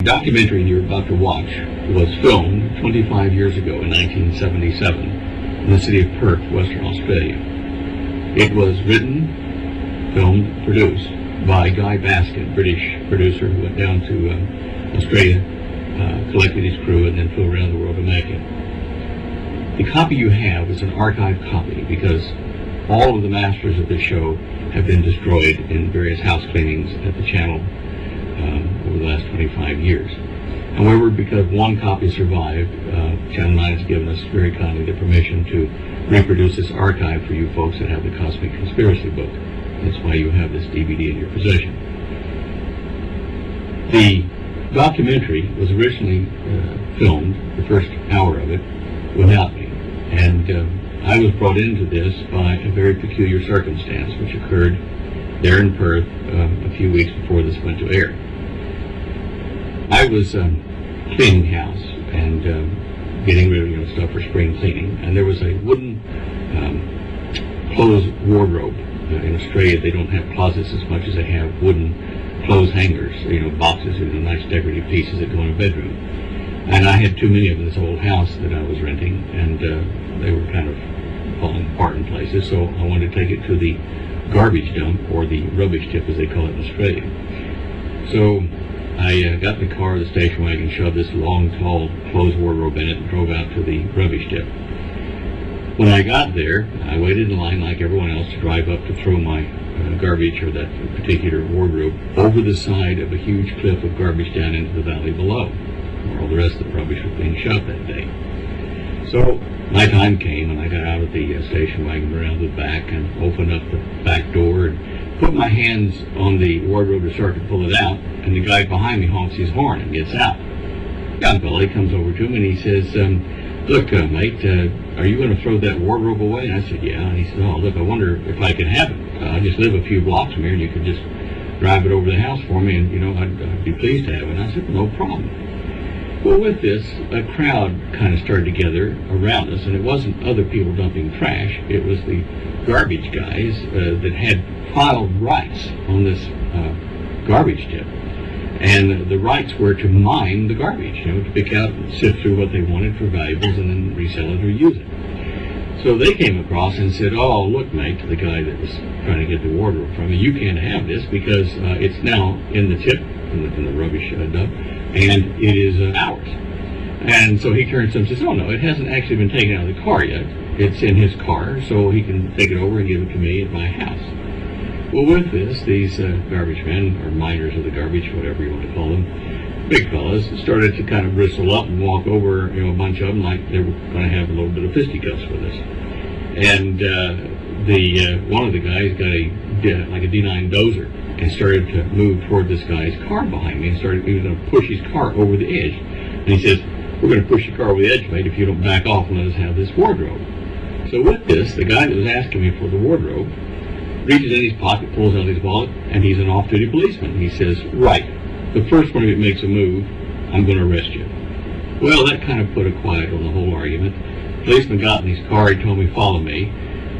The documentary you're about to watch was filmed 25 years ago in 1977 in the city of Perth, Western Australia. It was written, filmed, produced by Guy Baskin, British producer who went down to Australia, collected his crew, and then flew around the world to make it. The copy you have is an archived copy because all of the masters of this show have been destroyed in various house cleanings at the channel over the last 25 years. However, because one copy survived, Channel 9 has given us very kindly the permission to reproduce this archive for you folks that have the Cosmic Conspiracy book. That's why you have this DVD in your possession. The documentary was originally filmed, the first hour of it, without me. And I was brought into this by a very peculiar circumstance which occurred there in Perth a few weeks before this went to air. I was cleaning the house and getting rid of stuff for spring cleaning, and there was a wooden clothes wardrobe. In Australia, they don't have closets as much as they have wooden clothes hangers, boxes with nice decorative pieces that go in a bedroom. And I had too many of them in this old house that I was renting, and they were kind of falling apart in places, so I wanted to take it to the garbage dump, or the rubbish tip as they call it in Australia. So I got in the car, the station wagon, shoved this long, tall clothes wardrobe in it, and drove out to the rubbish tip. When I got there, I waited in line like everyone else to drive up to throw my garbage, or that particular wardrobe, over the side of a huge cliff of garbage down into the valley below, where all the rest of the rubbish was being shoved that day. So my time came, and I got out of the station wagon, around the back, and opened up the back door, and put my hands on the wardrobe to start to pull it out, and the guy behind me honks his horn and gets out. Young fella comes over to me, and he says, look, mate, are you going to throw that wardrobe away? And I said, yeah. And he said, oh, look, I wonder if I could have it. I just live a few blocks from here, and you could just drive it over the house for me, and, I'd be pleased to have it. And I said, no problem. Well, with this, a crowd kind of started together around us, and it wasn't other people dumping trash. It was the garbage guys that had filed rights on this garbage tip. And the rights were to mine the garbage, to pick out and sift through what they wanted for valuables and then resell it or use it. So they came across and said, oh, look, mate, to the guy that was trying to get the wardrobe from me, you can't have this because it's now in the tip, in the rubbish dump, and it is ours. And so he turns to him and says, oh, no, it hasn't actually been taken out of the car yet. It's in his car, so he can take it over and give it to me at my house. Well, with this, these garbage men, or miners of the garbage, whatever you want to call them, big fellas, started to kind of bristle up and walk over, a bunch of them like they were going to have a little bit of fisticuffs with us. And one of the guys got a D9 dozer and started to move toward this guy's car behind me, and he was going to push his car over the edge. And he says, we're going to push your car over the edge, mate, if you don't back off and let us have this wardrobe. So with this, the guy that was asking me for the wardrobe reaches in his pocket, pulls out his wallet, and he's an off-duty policeman. He says, right, the first one of you makes a move, I'm going to arrest you. Well, that kind of put a quiet on the whole argument. The policeman got in his car, he told me, follow me,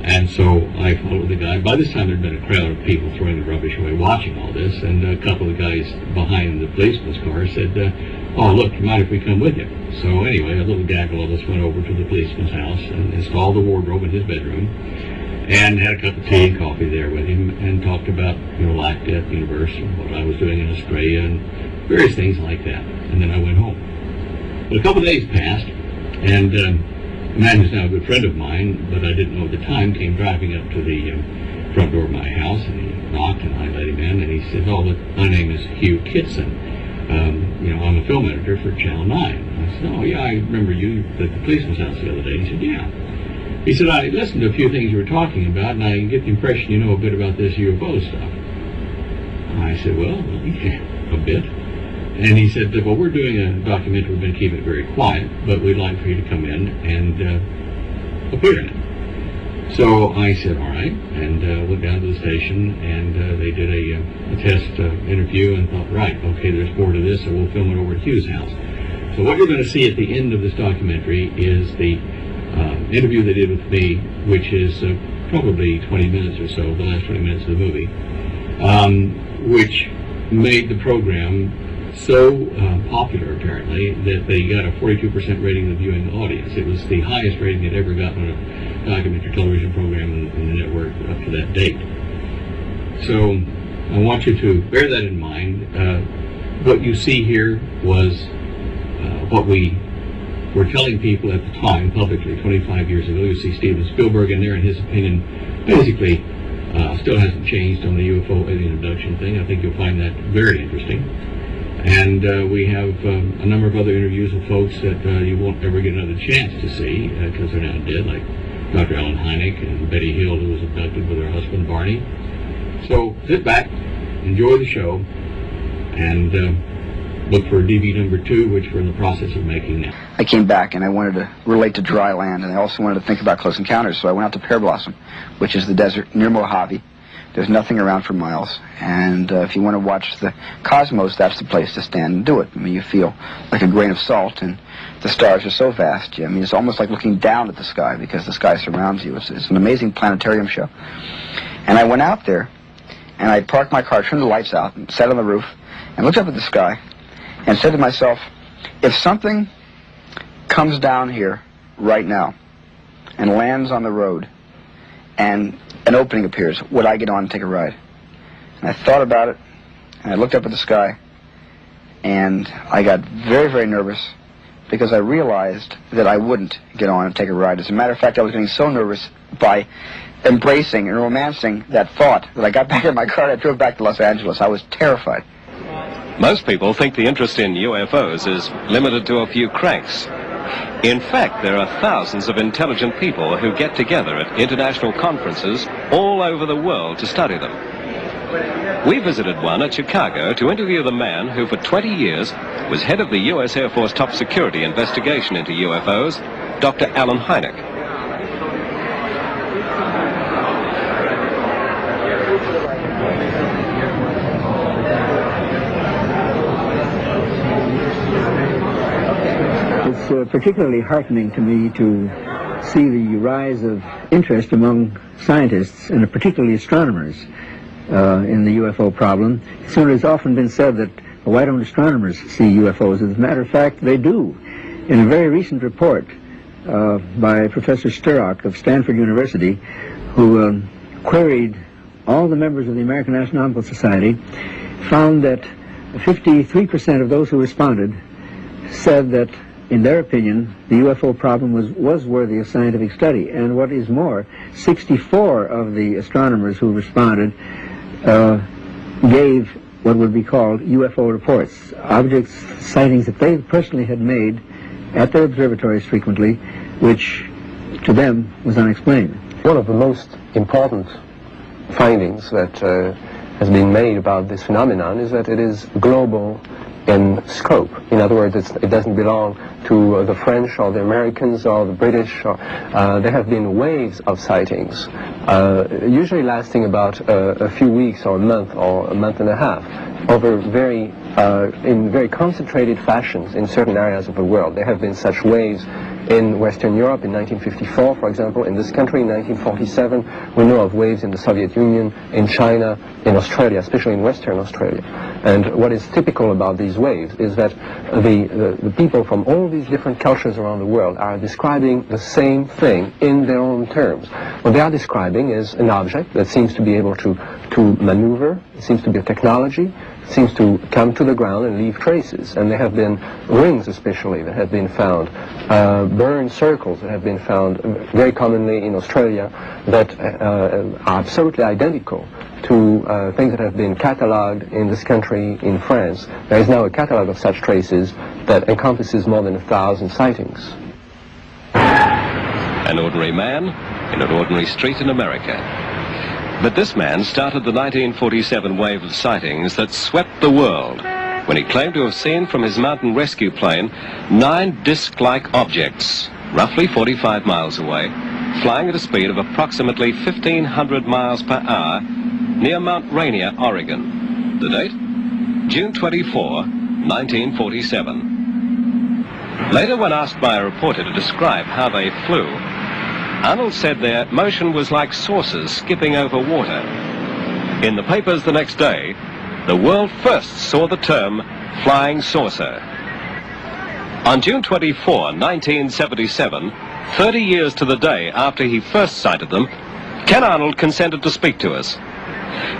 and so I followed the guy. By this time, there had been a crowd of people throwing the rubbish away, watching all this, and a couple of guys behind the policeman's car said, oh, look, you mind if we come with you? So anyway, a little gaggle of us went over to the policeman's house and installed the wardrobe in his bedroom, and had a cup of tea and coffee there with him, and talked about, life, death, universe, and what I was doing in Australia, and various things like that. And then I went home. But a couple of days passed, and a man who's now a good friend of mine, but I didn't know at the time, came driving up to the front door of my house, and he knocked, and I let him in, and he said, oh, look, my name is Hugh Kitson. I'm a film editor for Channel 9. I said, oh, yeah, I remember you at the policeman's house the other day. He said, yeah. He said, I listened to a few things you were talking about, and I get the impression you know a bit about this UFO stuff. I said, well, yeah, a bit. And he said, well, we're doing a documentary. We've been keeping it very quiet, but we'd like for you to come in and appear in it. So I said, all right, and went down to the station, and they did a test interview and thought, right, okay, there's more to this, so we'll film it over at Hugh's house. So what you're going to see at the end of this documentary is the interview they did with me, which is probably 20 minutes or so, the last 20 minutes of the movie, which made the program so popular, apparently, that they got a 42% rating of the viewing audience. It was the highest rating they'd ever gotten on a documentary television program in the network up to that date. So I want you to bear that in mind. What you see here was what we were telling people at the time, publicly, 25 years ago. You see Steven Spielberg in there, and his opinion basically still hasn't changed on the UFO alien abduction thing. I think you'll find that very interesting. And we have a number of other interviews with folks that you won't ever get another chance to see because they're now dead, like Dr. Ellen Hynek and Betty Hill, who was abducted with her husband Barney. So sit back, enjoy the show, and look for DV number 2, which we're in the process of making now. I came back and I wanted to relate to dry land, and I also wanted to think about close encounters, so I went out to Pear Blossom, which is the desert near Mojave. There's nothing around for miles, and if you want to watch the cosmos, that's the place to stand and do it. I mean, you feel like a grain of salt, and the stars are so vast. I mean, it's almost like looking down at the sky because the sky surrounds you. It's an amazing planetarium show. And I went out there, and I parked my car, turned the lights out, and sat on the roof, and looked up at the sky, and said to myself, if something comes down here right now and lands on the road, and an opening appears, would I get on and take a ride? And I thought about it, and I looked up at the sky, and I got very, very nervous because I realized that I wouldn't get on and take a ride. As a matter of fact, I was getting so nervous by embracing and romancing that thought that I got back in my car and I drove back to Los Angeles. I was terrified. Most people think the interest in UFOs is limited to a few cranks. In fact, there are thousands of intelligent people who get together at international conferences all over the world to study them. We visited one at Chicago to interview the man who for 20 years was head of the U.S. Air Force top security investigation into UFOs, Dr. Alan Hynek. It's particularly heartening to me to see the rise of interest among scientists, and particularly astronomers, in the UFO problem. So it has often been said that, well, why don't astronomers see UFOs? As a matter of fact, they do. In a very recent report by Professor Sturrock of Stanford University, who queried all the members of the American Astronomical Society, found that 53% of those who responded said that, in their opinion, the UFO problem was worthy of scientific study. And what is more, 64 of the astronomers who responded gave what would be called UFO reports, objects, sightings that they personally had made at their observatories frequently, which to them was unexplained. One of the most important findings that has been made about this phenomenon is that it is global in scope. In other words, it doesn't belong to the French or the Americans or the British. There have been waves of sightings, usually lasting about a few weeks or a month and a half, over in very concentrated fashions in certain areas of the world. There have been such waves in Western Europe in 1954, for example. In this country in 1947, we know of waves in the Soviet Union, in China, in Australia, especially in Western Australia. And what is typical about these waves is that the people from all these different cultures around the world are describing the same thing in their own terms. What they are describing is an object that seems to be able to maneuver, it seems to be a technology, seems to come to the ground and leave traces. And there have been rings especially that have been found, burned circles that have been found very commonly in Australia that are absolutely identical to things that have been catalogued in this country in France. There is now a catalogue of such traces that encompasses more than 1,000 sightings. An ordinary man in an ordinary street in America. But this man started the 1947 wave of sightings that swept the world when he claimed to have seen from his mountain rescue plane 9 disc-like objects, roughly 45 miles away, flying at a speed of approximately 1,500 miles per hour near Mount Rainier, Oregon. The date? June 24, 1947. Later, when asked by a reporter to describe how they flew, Arnold said their motion was like saucers skipping over water. In the papers the next day, the world first saw the term flying saucer. On June 24, 1977, 30 years to the day after he first sighted them, Ken Arnold consented to speak to us.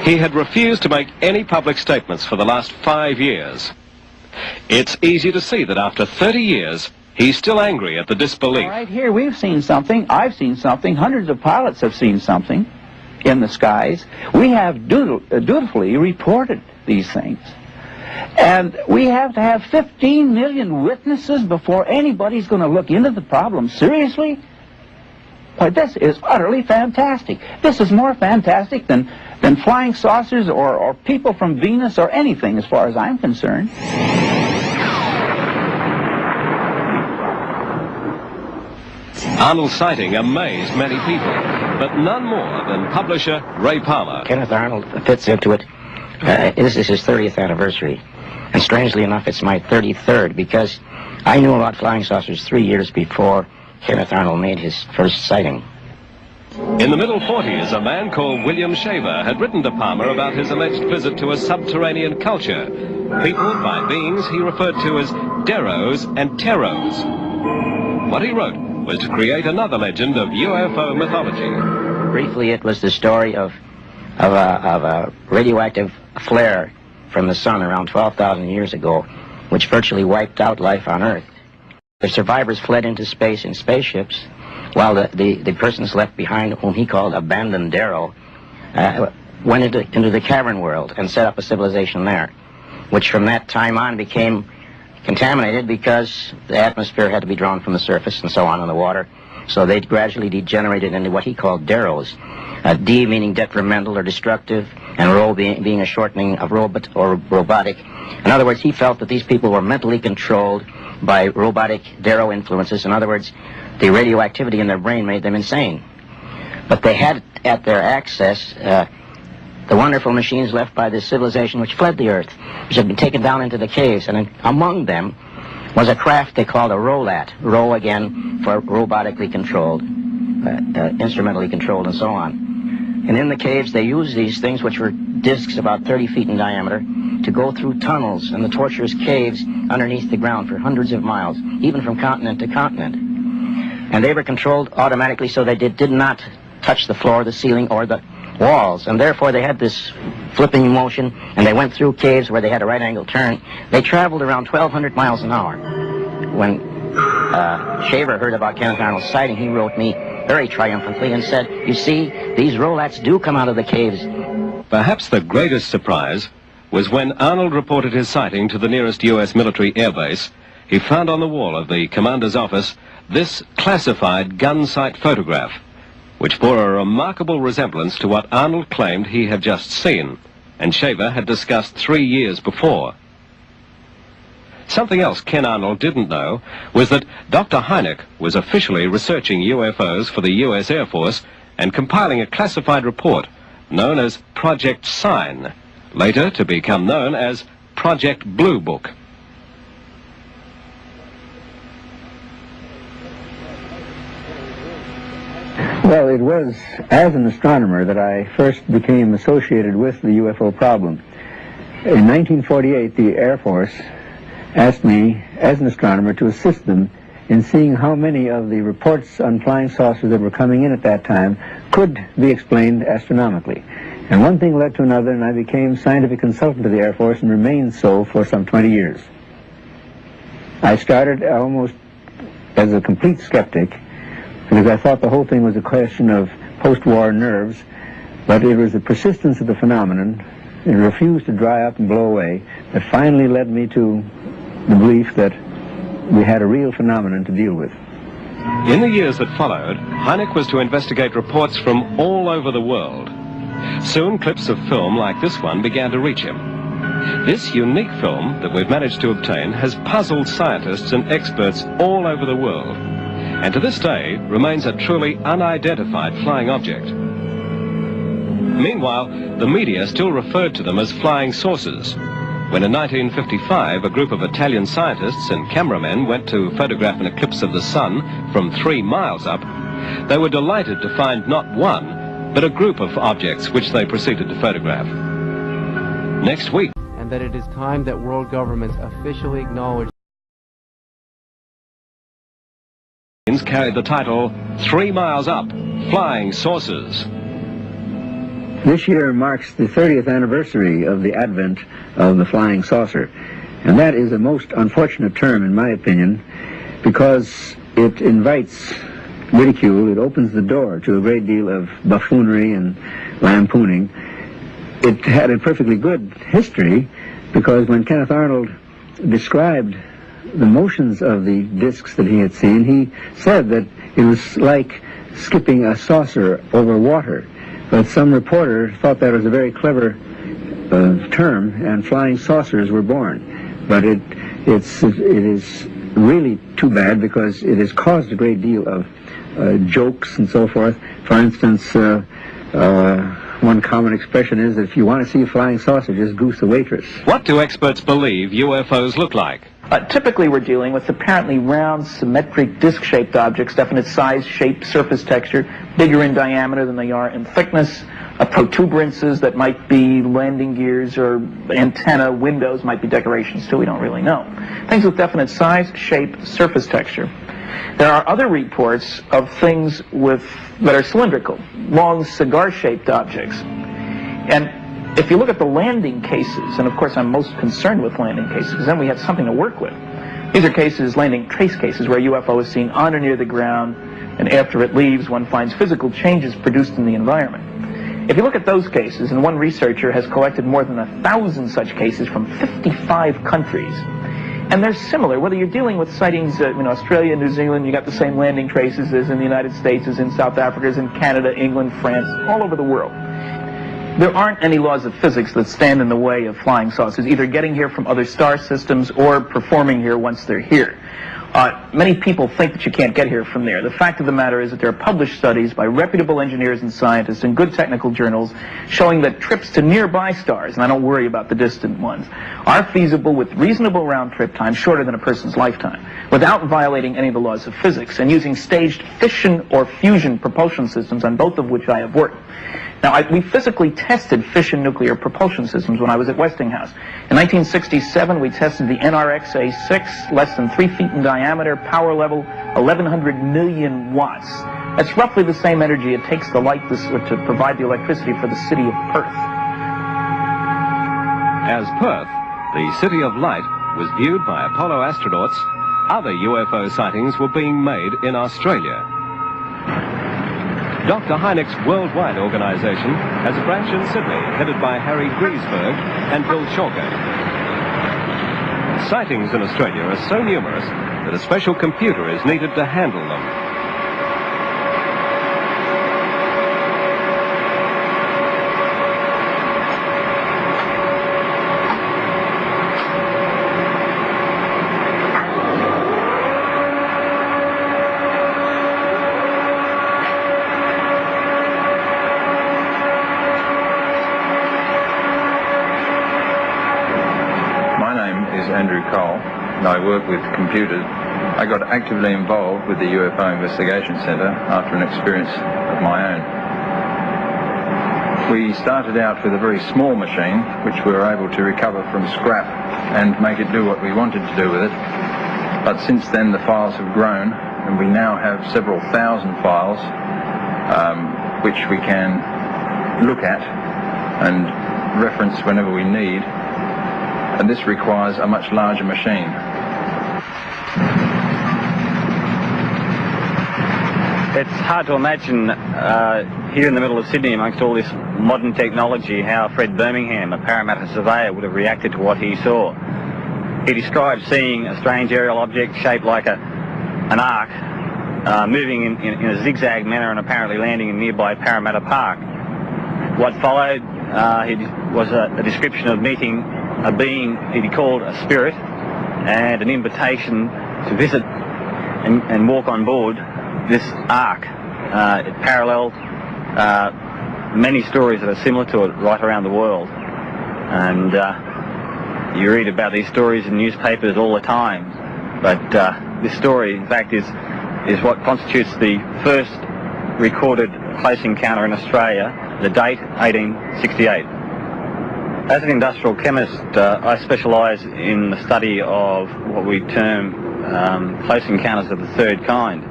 He had refused to make any public statements for the last 5 years. It's easy to see that after 30 years, he's still angry at the disbelief. Right here, we've seen something, I've seen something, hundreds of pilots have seen something in the skies. We have dutifully reported these things. And we have to have 15 million witnesses before anybody's going to look into the problem seriously? Boy, this is utterly fantastic. This is more fantastic than flying saucers or people from Venus or anything as far as I'm concerned. Arnold's sighting amazed many people, but none more than publisher Ray Palmer. Kenneth Arnold fits into it. This is his 30th anniversary. And strangely enough, it's my 33rd, because I knew about flying saucers 3 years before Kenneth Arnold made his first sighting. In the middle 40s, a man called William Shaver had written to Palmer about his alleged visit to a subterranean culture, peopled by beings he referred to as Deros and Teros. What he wrote was to create another legend of UFO mythology. Briefly, it was the story of a radioactive flare from the sun around 12,000 years ago, which virtually wiped out life on Earth. The survivors fled into space in spaceships, while the persons left behind, whom he called abandoned Deyo, went into the cavern world and set up a civilization there, which from that time on became contaminated because the atmosphere had to be drawn from the surface and so on in the water. So they gradually degenerated into what he called Deros. D meaning detrimental or destructive, and Ro being a shortening of robot or robotic. In other words, he felt that these people were mentally controlled by robotic Dero influences. In other words, the radioactivity in their brain made them insane. But they had at their access the wonderful machines left by this civilization which fled the Earth, which had been taken down into the caves, and among them was a craft they called a Rolat. Ro again for robotically controlled, instrumentally controlled, and so on. And in the caves they used these things, which were discs about 30 feet in diameter, to go through tunnels and the tortuous caves underneath the ground for hundreds of miles, even from continent to continent. And they were controlled automatically, so they did not touch the floor, the ceiling, or the walls, and therefore they had this flipping motion, and they went through caves where they had a right angle turn. They traveled around 1,200 miles an hour. When Shaver heard about Kenneth Arnold's sighting, he wrote me very triumphantly and said, "You see, these Rolats do come out of the caves." Perhaps the greatest surprise was when Arnold reported his sighting to the nearest U.S. military airbase. He found on the wall of the commander's office this classified gun sight photograph, which bore a remarkable resemblance to what Arnold claimed he had just seen, and Shaver had discussed 3 years before. Something else Ken Arnold didn't know was that Dr. Hynek was officially researching UFOs for the U.S. Air Force and compiling a classified report known as Project Sign, later to become known as Project Blue Book. Well, it was as an astronomer that I first became associated with the UFO problem. In 1948, the Air Force asked me, as an astronomer, to assist them in seeing how many of the reports on flying saucers that were coming in at that time could be explained astronomically. And one thing led to another, and I became scientific consultant to the Air Force and remained so for some 20 years. I started almost as a complete skeptic, because I thought the whole thing was a question of post-war nerves, but it was the persistence of the phenomenon, it refused to dry up and blow away, that finally led me to the belief that we had a real phenomenon to deal with. In the years that followed, Hynek was to investigate reports from all over the world. Soon clips of film like this one began to reach him. This unique film that we've managed to obtain has puzzled scientists and experts all over the world, and to this day remains a truly unidentified flying object. Meanwhile, the media still referred to them as flying saucers. When in 1955 a group of Italian scientists and cameramen went to photograph an eclipse of the sun from 3 miles up, they were delighted to find not one, but a group of objects which they proceeded to photograph. Next week. and that it is time that world governments officially acknowledge carried the title 3 Miles Up, Flying Saucers. This year marks the 30th anniversary of the advent of the flying saucer, and that is a most unfortunate term, in my opinion, because it invites ridicule. It opens the door to a great deal of buffoonery and lampooning. It had a perfectly good history, because when Kenneth Arnold described the motions of the discs that he had seen, he said that it was like skipping a saucer over water. But some reporter thought that was a very clever term, and flying saucers were born. But it is really too bad, because it has caused a great deal of jokes and so forth. For instance, one common expression is that if you want to see a flying saucer, just goose the waitress. What do experts believe UFOs look like? Typically we're dealing with apparently round, symmetric, disc-shaped objects, definite size, shape, surface texture, bigger in diameter than they are in thickness, protuberances that might be landing gears or antenna windows, might be decorations too, we don't really know. Things with definite size, shape, surface texture. There are other reports of things that are cylindrical, long cigar-shaped objects. And if you look at the landing cases, and of course I'm most concerned with landing cases, because then we have something to work with. These are cases, landing trace cases, where a UFO is seen on or near the ground, and after it leaves, one finds physical changes produced in the environment. If you look at those cases, and one researcher has collected more than 1,000 such cases from 55 countries, and they're similar, whether you're dealing with sightings in Australia, New Zealand, you got the same landing traces as in the United States, as in South Africa, as in Canada, England, France, all over the world. There aren't any laws of physics that stand in the way of flying saucers, either getting here from other star systems or performing here once they're here. Many people think that you can't get here from there. The fact of the matter is that there are published studies by reputable engineers and scientists in good technical journals showing that trips to nearby stars, and I don't worry about the distant ones, are feasible with reasonable round-trip time, shorter than a person's lifetime, without violating any of the laws of physics, and using staged fission or fusion propulsion systems, on both of which I have worked. Now, we physically tested fission nuclear propulsion systems when I was at Westinghouse. In 1967, we tested the NRX-A6, less than 3 feet in diameter, power level 1,100 million watts. That's roughly the same energy it takes to light this, or to provide the electricity for the city of Perth. As Perth, the City of Light, was viewed by Apollo astronauts, other UFO sightings were being made in Australia. Dr. Hynek's worldwide organization has a branch in Sydney, headed by Harry Griesberg and Bill Chalker. Sightings in Australia are so numerous that a special computer is needed to handle them. I work with computers. I got actively involved with the UFO Investigation Centre after an experience of my own. We started out with a very small machine, which we were able to recover from scrap and make it do what we wanted to do with it. But since then the files have grown, and we now have several thousand files which we can look at and reference whenever we need. And this requires a much larger machine. It's hard to imagine here in the middle of Sydney, amongst all this modern technology, how Fred Birmingham, a Parramatta surveyor, would have reacted to what he saw. He described seeing a strange aerial object shaped like an arc, moving in a zigzag manner and apparently landing in nearby Parramatta Park. What followed was a description of meeting a being he called a spirit, and an invitation to visit and walk on board this ark. It paralleled many stories that are similar to it right around the world, and you read about these stories in newspapers all the time, but this story in fact is what constitutes the first recorded close encounter in Australia, the date 1868. As an industrial chemist, I specialise in the study of what we term close encounters of the third kind.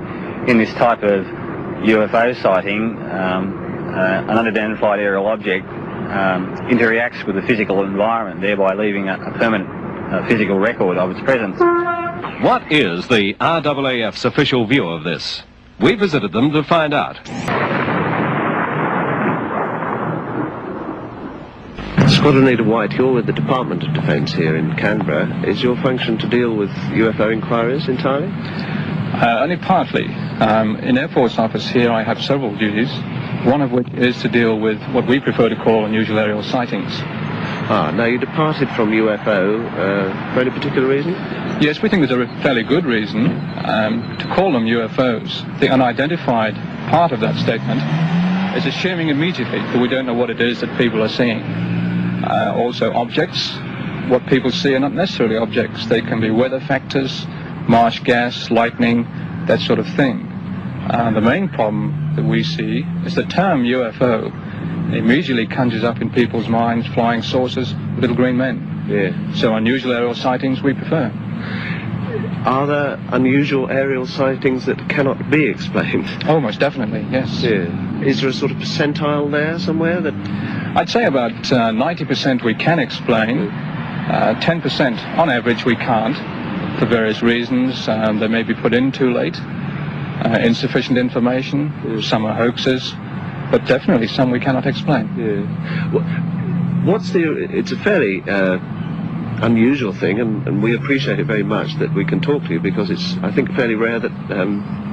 In this type of UFO sighting, an unidentified aerial object interacts with the physical environment, thereby leaving a permanent physical record of its presence. What is the RAAF's official view of this? We visited them to find out. Squadron Leader White, you're with the Department of Defence here in Canberra. Is your function to deal with UFO inquiries entirely? Only partly. In Air Force Office here I have several duties, one of which is to deal with what we prefer to call unusual aerial sightings. Now you departed from UFO for any particular reason? Yes, we think there's a fairly good reason to call them UFOs. The unidentified part of that statement is assuming immediately that we don't know what it is that people are seeing. Also objects, what people see are not necessarily objects. They can be weather factors, marsh gas, lightning, that sort of thing. The main problem that we see is the term UFO immediately conjures up in people's minds flying saucers, little green men. Yeah. So unusual aerial sightings we prefer. Are there unusual aerial sightings that cannot be explained? Oh, most definitely, yes. Yeah. Is there a sort of percentile there somewhere that... I'd say about 90% we can explain, 10% on average we can't, for various reasons. They may be put in too late, insufficient information, some are hoaxes, but definitely some we cannot explain. Yeah. It's a fairly unusual thing, and we appreciate it very much that we can talk to you, because it's, I think, fairly rare that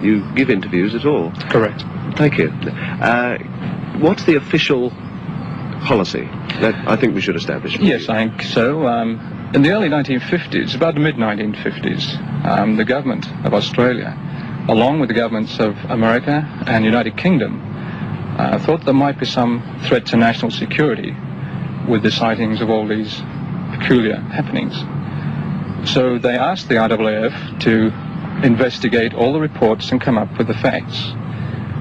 you give interviews at all. Correct. Thank you. What's the official policy that I think we should establish? Yes, I think so. In the early 1950s, about the mid-1950s, the government of Australia, along with the governments of America and United Kingdom, thought there might be some threat to national security with the sightings of all these peculiar happenings. So they asked the RAAF to investigate all the reports and come up with the facts.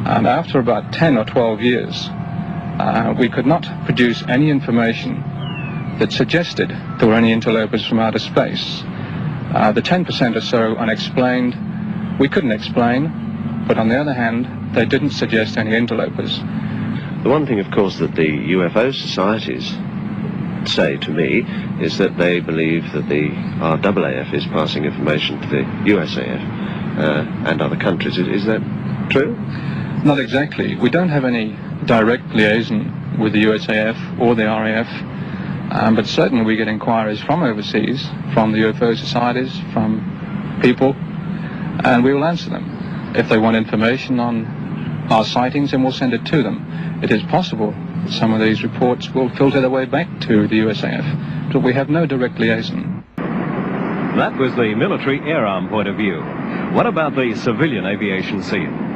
And after about 10 or 12 years, we could not produce any information that suggested there were any interlopers from outer space. The 10% or so unexplained, we couldn't explain, but on the other hand, they didn't suggest any interlopers. The one thing, of course, that the UFO societies say to me is that they believe that the RAAF is passing information to the USAF and other countries. Is that true? Not exactly. We don't have any direct liaison with the USAF or the RAF, but certainly we get inquiries from overseas, from the UFO societies, from people, and we will answer them. If they want information on our sightings, then we'll send it to them. It is possible that some of these reports will filter their way back to the USAF, but we have no direct liaison. That was the military air arm point of view. What about the civilian aviation scene?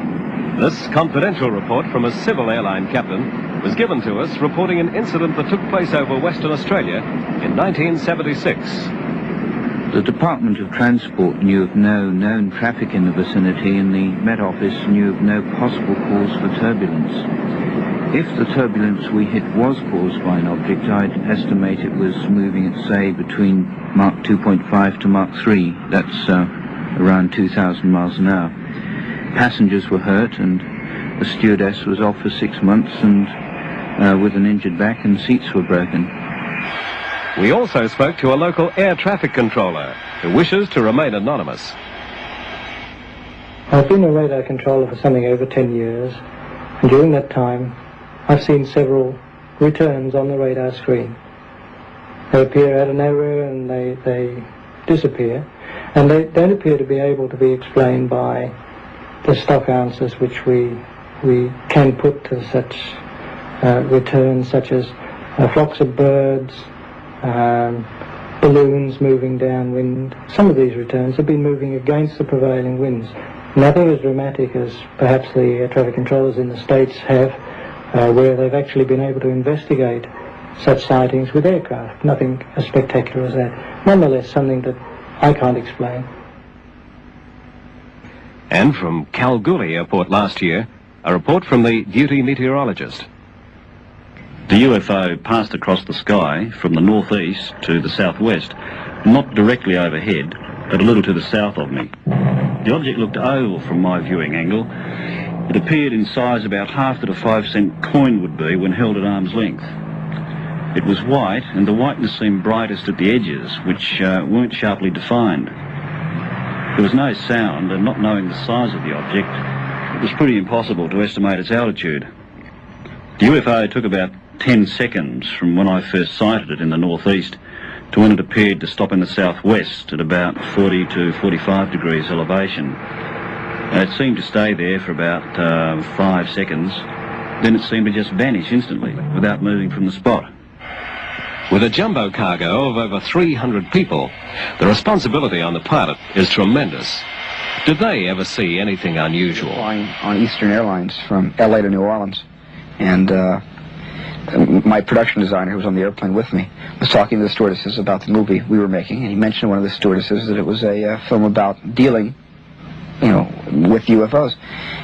This confidential report from a civil airline captain was given to us reporting an incident that took place over Western Australia in 1976. The Department of Transport knew of no known traffic in the vicinity, and the Met Office knew of no possible cause for turbulence. If the turbulence we hit was caused by an object, I'd estimate it was moving at, say, between Mach 2.5 to Mach 3. That's around 2,000 miles an hour. Passengers were hurt, and the stewardess was off for 6 months and with an injured back, and seats were broken. We also spoke to a local air traffic controller who wishes to remain anonymous. I've been a radar controller for something over 10 years, and during that time I've seen several returns on the radar screen. They appear out of nowhere and they disappear, and they don't appear to be able to be explained by the stock answers which we can put to such returns, such as flocks of birds, balloons moving downwind. Some of these returns have been moving against the prevailing winds. Nothing as dramatic as perhaps the air traffic controllers in the States have, where they've actually been able to investigate such sightings with aircraft. Nothing as spectacular as that. Nonetheless, something that I can't explain. And from Kalgoorlie Airport last year, a report from the duty meteorologist. The UFO passed across the sky from the northeast to the southwest, not directly overhead, but a little to the south of me. The object looked oval from my viewing angle. It appeared in size about half that a 5-cent coin would be when held at arm's length. It was white, and the whiteness seemed brightest at the edges, which weren't sharply defined. There was no sound, and not knowing the size of the object, it was pretty impossible to estimate its altitude. The UFO took about 10 seconds from when I first sighted it in the northeast to when it appeared to stop in the southwest at about 40 to 45 degrees elevation. It seemed to stay there for about 5 seconds. Then it seemed to just vanish instantly without moving from the spot. With a jumbo cargo of over 300 people, the responsibility on the pilot is tremendous. Did they ever see anything unusual? Flying on Eastern Airlines from LA to New Orleans, and my production designer, who was on the airplane with me, was talking to the stewardesses about the movie we were making, and he mentioned to one of the stewardesses that it was a film about dealing, with UFOs.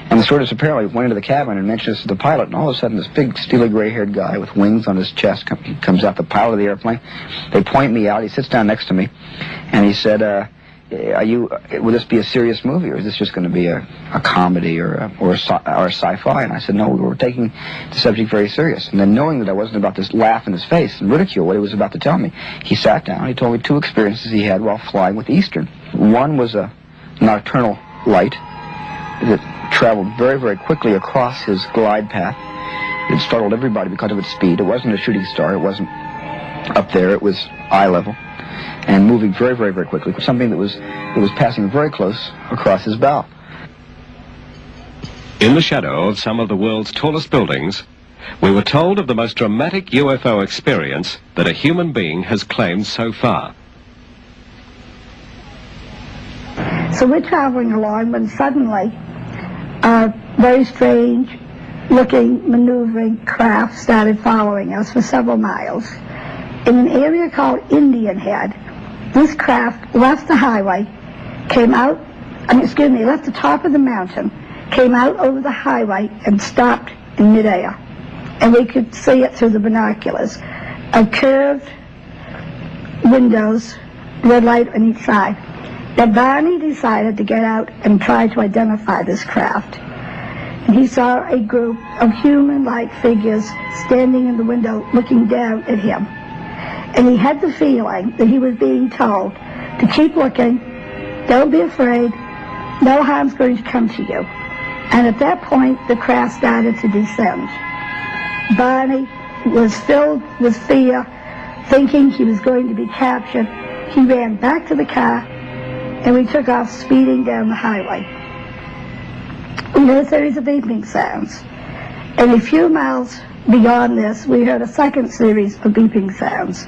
And the stewardess apparently went into the cabin and mentioned this to the pilot, and all of a sudden this big steely gray-haired guy with wings on his chest comes out, the pilot of the airplane. They point me out. He sits down next to me, and he said, will this be a serious movie, or is this just going to be a comedy or a sci-fi? And I said, no, we're taking the subject very serious. And then, knowing that I wasn't about to laugh in his face and ridicule what he was about to tell me, he sat down. He told me 2 experiences he had while flying with Eastern. One was a nocturnal light that traveled very, very quickly across his glide path. It startled everybody because of its speed. It wasn't a shooting star. It wasn't up there. It was eye level and moving very, very, very quickly. Something that was passing very close across his bow. In the shadow of some of the world's tallest buildings, we were told of the most dramatic UFO experience that a human being has claimed so far. So we're traveling along when suddenly a very strange looking maneuvering craft started following us for several miles. In an area called Indian Head, this craft left the highway, left the top of the mountain, came out over the highway and stopped in midair. And we could see it through the binoculars. Curved windows, red light on each side. Now Barney decided to get out and try to identify this craft. And he saw a group of human-like figures standing in the window looking down at him. And he had the feeling that he was being told to keep looking, don't be afraid, no harm's going to come to you. And at that point, the craft started to descend. Barney was filled with fear, thinking he was going to be captured. He ran back to the car, and we took off speeding down the highway. We heard a series of beeping sounds. And a few miles beyond this, we heard a second series of beeping sounds.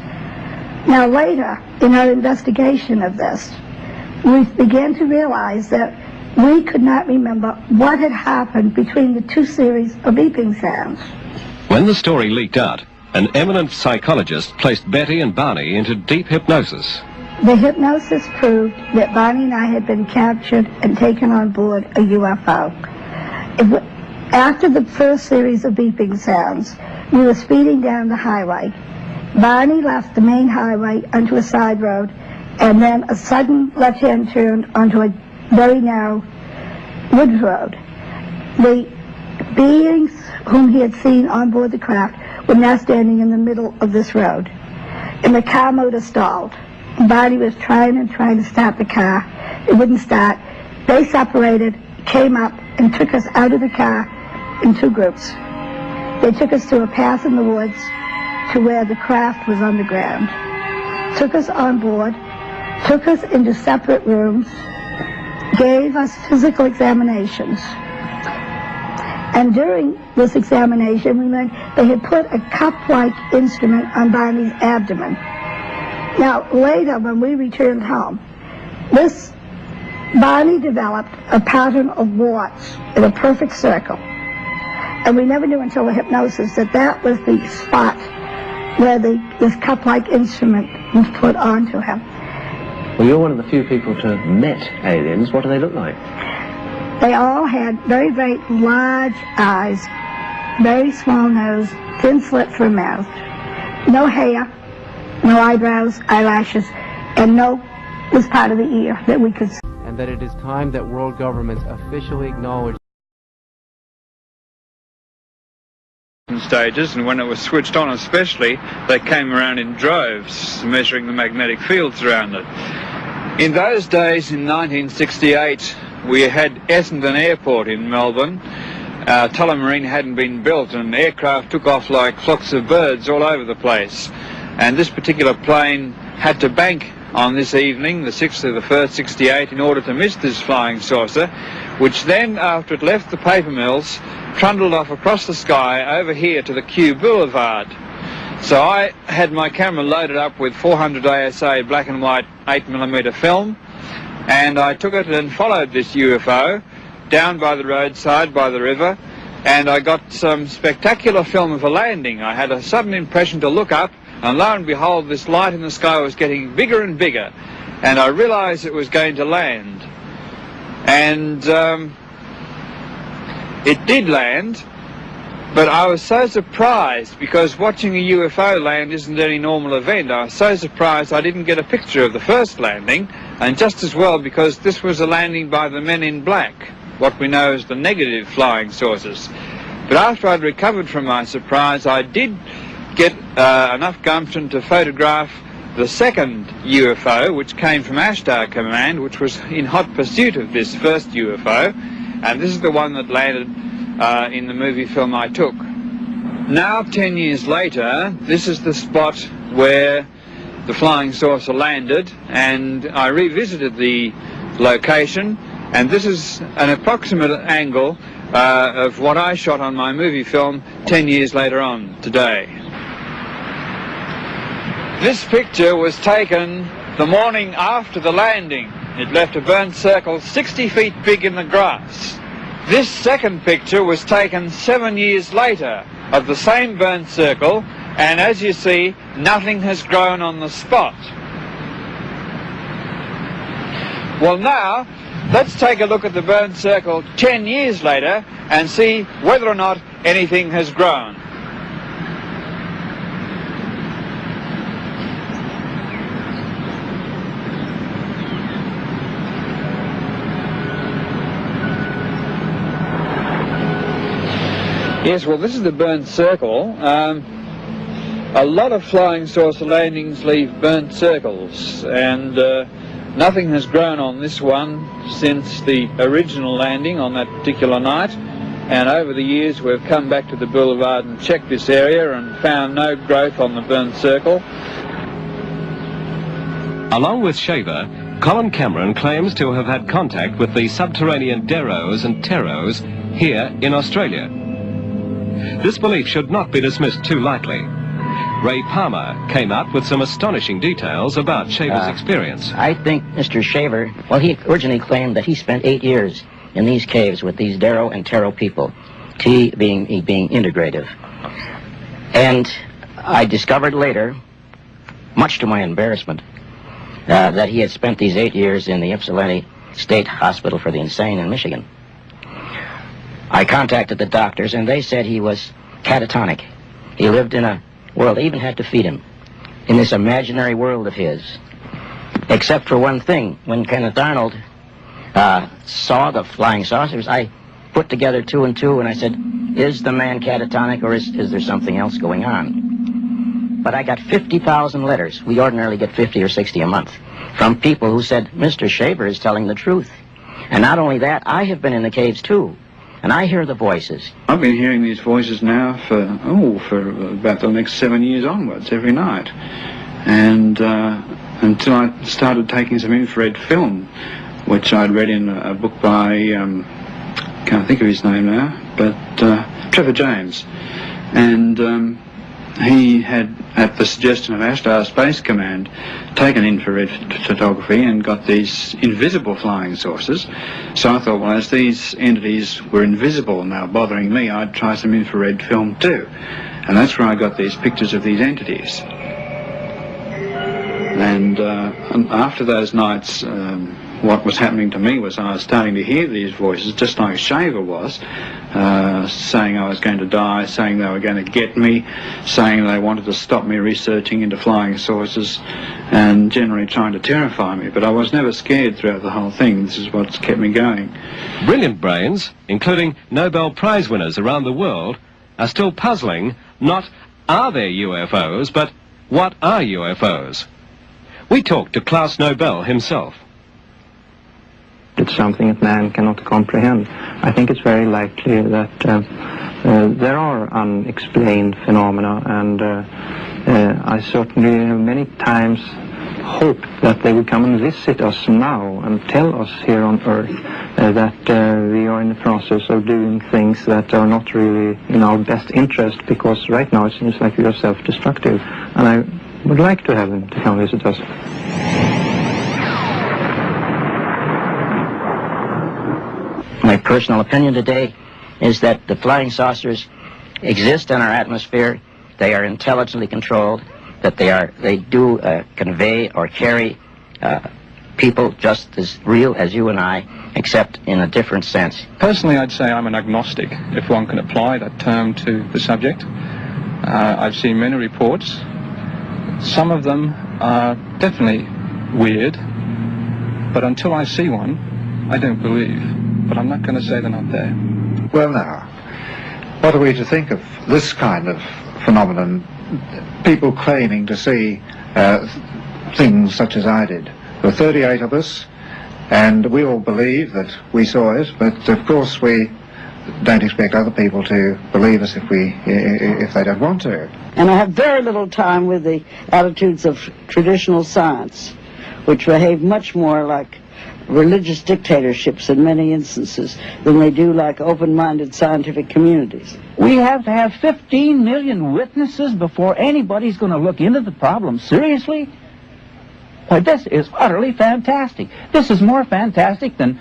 Now later, in our investigation of this, we began to realize that we could not remember what had happened between the 2 series of beeping sounds. When the story leaked out, an eminent psychologist placed Betty and Barney into deep hypnosis. The hypnosis proved that Barney and I had been captured and taken on board a UFO. After the first series of beeping sounds, we were speeding down the highway. Barney left the main highway onto a side road, and then a sudden left-hand turn onto a very narrow woods road. The beings whom he had seen on board the craft were now standing in the middle of this road, and the car motor stalled. Barney was trying to start the car. It wouldn't start. They separated, came up, and took us out of the car in 2 groups. They took us to a path in the woods to where the craft was underground, took us on board, took us into separate rooms, gave us physical examinations. And during this examination, we learned they had put a cup-like instrument on Barney's abdomen. Now, later, when we returned home, Barney developed a pattern of warts in a perfect circle. And we never knew until the hypnosis that that was the spot where this cup-like instrument was put onto him. Well, you're one of the few people to have met aliens. What do they look like? They all had very, very large eyes, very small nose, thin slit for a mouth, no hair, no eyebrows, eyelashes, and no was part of the ear that we could see. And that it is time that world governments officially acknowledge stages, and when it was switched on especially, they came around in droves, measuring the magnetic fields around it. In those days, in 1968, we had Essendon Airport in Melbourne. Tullamarine hadn't been built, and aircraft took off like flocks of birds all over the place. And this particular plane had to bank on this evening, the 6th of the 1st, 68, in order to miss this flying saucer, which then, after it left the paper mills, trundled off across the sky over here to the Kew Boulevard. So I had my camera loaded up with 400 ASA black and white 8mm film, and I took it and followed this UFO down by the roadside, by the river, and I got some spectacular film of a landing. I had a sudden impression to look up, and lo and behold, this light in the sky was getting bigger and bigger, and I realized it was going to land. And it did land, but I was so surprised, because watching a UFO land isn't any normal event. I was so surprised I didn't get a picture of the first landing, and just as well because this was a landing by the men in black, what we know as the negative flying saucers. But after I'd recovered from my surprise, I did get enough gumption to photograph the second UFO, which came from Ashtar Command, which was in hot pursuit of this first UFO, and this is the one that landed in the movie film I took. Now, 10 years later, this is the spot where the flying saucer landed, and I revisited the location, and this is an approximate angle of what I shot on my movie film 10 years later on today. This picture was taken the morning after the landing. It left a burnt circle 60 feet big in the grass. This second picture was taken 7 years later of the same burnt circle, and as you see, nothing has grown on the spot. Well, now, let's take a look at the burnt circle 10 years later and see whether or not anything has grown. Yes, well, this is the burnt circle. A lot of flying saucer landings leave burnt circles, and nothing has grown on this one since the original landing on that particular night. And over the years, we've come back to the boulevard and checked this area and found no growth on the burnt circle. Along with Shaver, Colin Cameron claims to have had contact with the subterranean Deyos and Teros here in Australia. This belief should not be dismissed too lightly. Ray Palmer came up with some astonishing details about Shaver's experience. I think Mr. Shaver, well, he originally claimed that he spent 8 years in these caves with these Deyo and Tero people, T being integrative. And I discovered later, much to my embarrassment, that he had spent these 8 years in the Ypsilanti State Hospital for the Insane in Michigan. I contacted the doctors, and they said he was catatonic. He lived in a world, they even had to feed him, in this imaginary world of his. Except for one thing, when Kenneth Arnold saw the flying saucers, I put together 2 and 2, and I said, is the man catatonic, or is there something else going on? But I got 50,000 letters. We ordinarily get 50 or 60 a month, from people who said, Mr. Shaver is telling the truth. And not only that, I have been in the caves too, and I hear the voices. I've been hearing these voices now for about the next 7 years onwards, every night. And until I started taking some infrared film, which I'd read in a book by, can't think of his name now, but Trevor James. And he had, at the suggestion of Ashtar Space Command, taken infrared photography and got these invisible flying saucers. So I thought, well, as these entities were invisible and they were bothering me, I'd try some infrared film too. And that's where I got these pictures of these entities. And after those nights, what was happening to me was I was starting to hear these voices, just like Shaver was, saying I was going to die, saying they were going to get me, saying they wanted to stop me researching into flying saucers, and generally trying to terrify me. But I was never scared throughout the whole thing. This is what's kept me going. Brilliant brains, including Nobel Prize winners around the world, are still puzzling not are there UFOs, but what are UFOs? We talked to Klaus Nobel himself. It's something that man cannot comprehend. I think it's very likely that there are unexplained phenomena, and I certainly have many times hoped that they would come and visit us now and tell us here on Earth that we are in the process of doing things that are not really in our best interest, because right now it seems like we are self-destructive, and I would like to have them to come visit us. My personal opinion today is that the flying saucers exist in our atmosphere. They are intelligently controlled, that they do convey or carry people just as real as you and I, except in a different sense. Personally, I'd say I'm an agnostic, if one can apply that term to the subject. I've seen many reports. Some of them are definitely weird, but until I see one, I don't believe. But I'm not going to say they're not there. Well, now, what are we to think of this kind of phenomenon? People claiming to see things such as I did. There were 38 of us, and we all believe that we saw it, but of course we don't expect other people to believe us if they don't want to. And I have very little time with the attitudes of traditional science, which behave much more like religious dictatorships in many instances than they do like open-minded scientific communities. We have to have 15 million witnesses before anybody's going to look into the problem seriously? Why, this is utterly fantastic. This is more fantastic than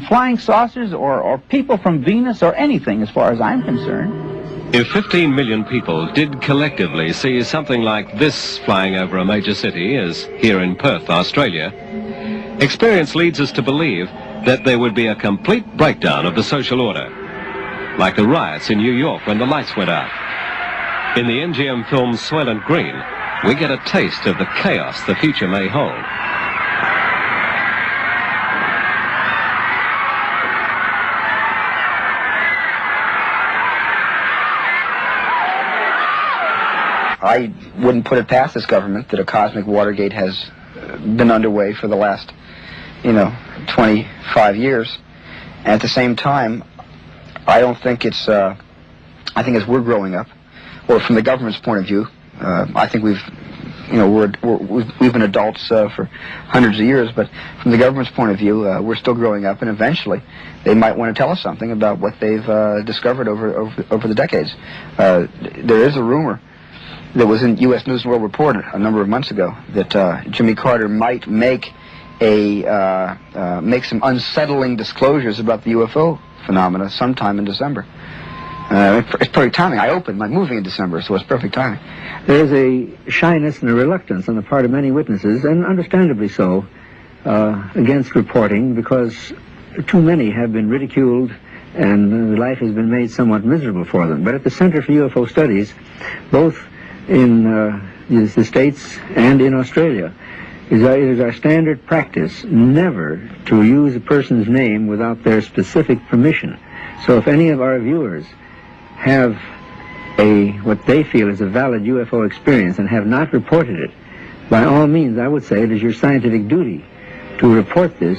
flying saucers or people from Venus or anything, as far as I'm concerned. If 15 million people did collectively see something like this flying over a major city, as here in Perth, Australia, experience leads us to believe that there would be a complete breakdown of the social order, like the riots in New York when the lights went out. In the MGM film Soylent Green, we get a taste of the chaos the future may hold. I wouldn't put it past this government that a cosmic Watergate has been underway for the last 25 years. And at the same time, I don't think it's, I think as we're growing up, or from the government's point of view, I think we've been adults for hundreds of years, but from the government's point of view, we're still growing up, and eventually they might want to tell us something about what they've discovered over the decades. There is a rumor that was in U.S. News and World Report a number of months ago that Jimmy Carter might make some unsettling disclosures about the UFO phenomena sometime in December. It's perfect timing. I opened my movie in December, so it's perfect timing. There's a shyness and a reluctance on the part of many witnesses, and understandably so, against reporting, because too many have been ridiculed and life has been made somewhat miserable for them. But at the Center for UFO Studies, both in the States and in Australia, it is our standard practice never to use a person's name without their specific permission. So if any of our viewers have what they feel is a valid UFO experience and have not reported it, by all means, I would say it is your scientific duty to report this,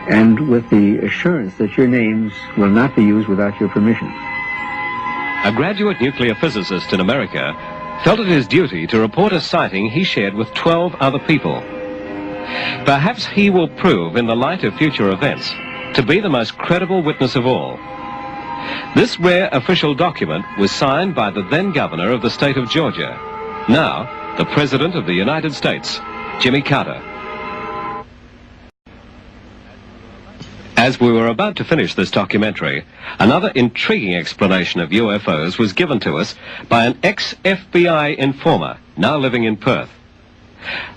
and with the assurance that your names will not be used without your permission. A graduate nuclear physicist in America felt it his duty to report a sighting he shared with 12 other people. Perhaps he will prove, in the light of future events, to be the most credible witness of all. This rare official document was signed by the then governor of the state of Georgia, now the President of the United States, Jimmy Carter. As we were about to finish this documentary, another intriguing explanation of UFOs was given to us by an ex-FBI informer now living in Perth.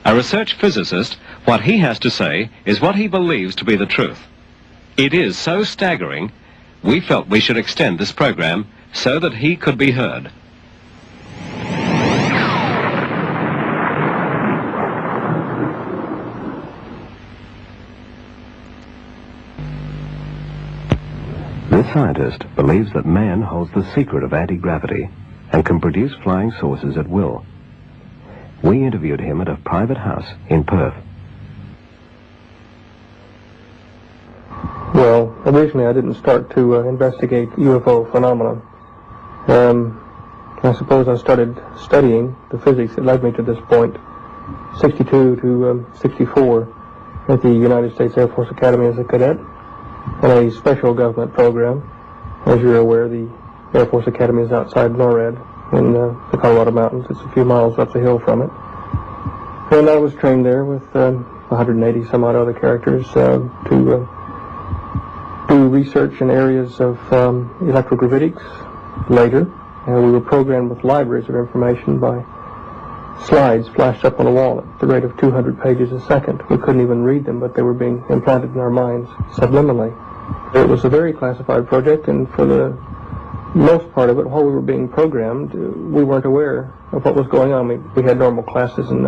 A research physicist What he has to say is what he believes to be the truth. It is so staggering, we felt we should extend this program so that he could be heard. This scientist believes that man holds the secret of anti-gravity and can produce flying saucers at will. We interviewed him at a private house in Perth. Well, originally I didn't start to investigate UFO phenomena. I suppose I started studying the physics that led me to this point, 62 to 64, at the United States Air Force Academy as a cadet, in a special government program. As you're aware, the Air Force Academy is outside NORAD in the Colorado Mountains. It's a few miles up the hill from it. And I was trained there with 180 some odd other characters to do research in areas of electrogravitics later. And we were programmed with libraries of information by slides flashed up on a wall at the rate of 200 pages a second. We couldn't even read them, but they were being implanted in our minds subliminally. It was a very classified project, and for the most part of it, while we were being programmed, we weren't aware of what was going on. We had normal classes in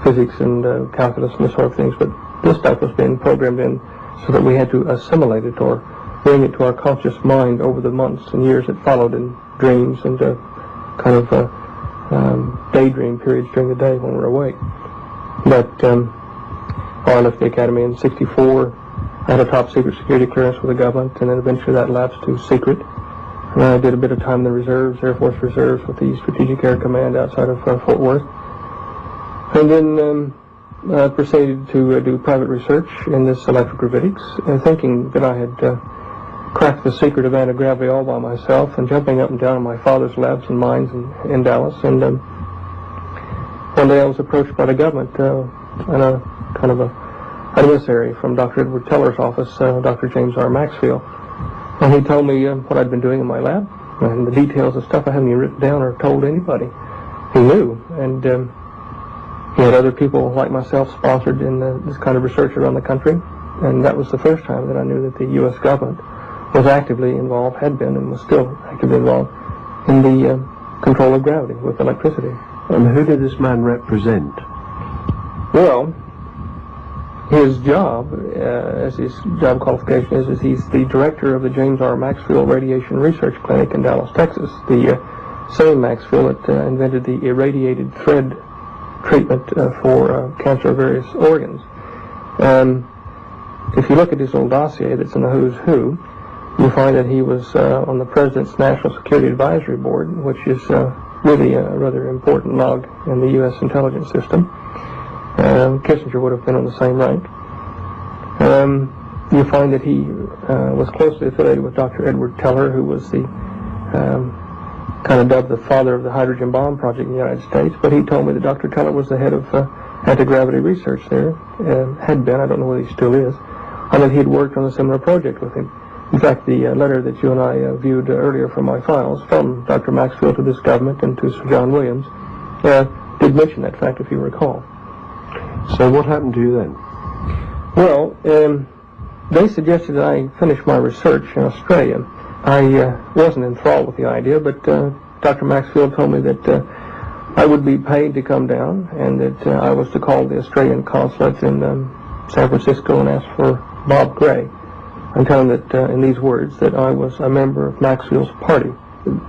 physics and calculus and this sort of things, but this stuff was being programmed in so that we had to assimilate it or bring it to our conscious mind over the months and years that followed in dreams and kind of daydream periods during the day when we're awake. But I left the academy in 64. I had a top secret security clearance with the government, and then eventually that lapsed to secret. And I did a bit of time in the reserves, Air Force Reserves, with the Strategic Air Command outside of Fort Worth. And then I proceeded to do private research in this electrogravitics, thinking that I had cracked the secret of anti-gravity all by myself, and jumping up and down in my father's labs and mines in Dallas. And one day I was approached by the government and a kind of an emissary from Dr. Edward Teller's office, Dr. James R. Maxfield. And he told me what I'd been doing in my lab and the details of stuff I hadn't even written down or told anybody. He knew, and he had other people like myself sponsored in this kind of research around the country. And that was the first time that I knew that the U.S. government was actively involved, had been, and was still actively involved in the control of gravity with electricity. And who did this man represent? Well, his job, as his job qualification is he's the director of the James R. Maxfield Radiation Research Clinic in Dallas, Texas. The same Maxfield that invented the irradiated thread treatment for cancer of various organs. If you look at his old dossier that's in the Who's Who, you'll find that he was on the President's National Security Advisory Board, which is really a rather important log in the U.S. intelligence system. Kissinger would have been on the same rank. You find that he was closely affiliated with Dr. Edward Teller, who was the kind of dubbed the father of the hydrogen bomb project in the United States. But he told me that Dr. Teller was the head of anti-gravity research there, had been, I don't know whether he still is, and that he had worked on a similar project with him. In fact, the letter that you and I viewed earlier from my files from Dr. Maxfield to this government and to Sir John Williams did mention that fact, if you recall. So what happened to you then? Well, they suggested that I finish my research in Australia. I wasn't enthralled with the idea, but Dr. Maxfield told me that I would be paid to come down, and that I was to call the Australian consulate in San Francisco and ask for Bob Gray, and tell him that in these words that I was a member of Maxfield's party.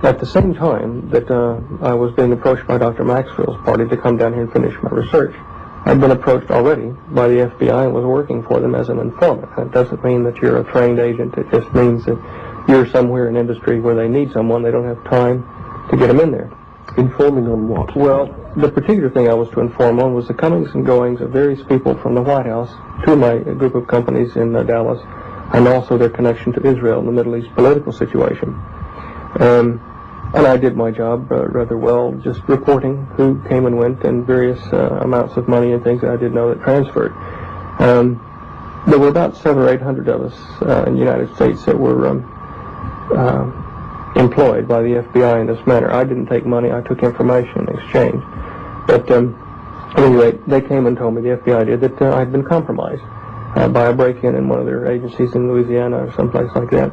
At the same time that I was being approached by Dr. Maxfield's party to come down here and finish my research, I'd been approached already by the FBI and was working for them as an informant. That doesn't mean that you're a trained agent. It just means that you're somewhere in industry where they need someone. They don't have time to get them in there. Informing on what? Well, the particular thing I was to inform on was the comings and goings of various people from the White House to my group of companies in Dallas, and also their connection to Israel and the Middle East political situation. And I did my job rather well, just reporting who came and went and various amounts of money and things that I did know that transferred. There were about 700 or 800 of us in the United States that were employed by the FBI in this manner. I didn't take money, I took information in exchange. But At any rate, they came and told me, the FBI did, that I had been compromised by a break-in in one of their agencies in Louisiana or someplace like that,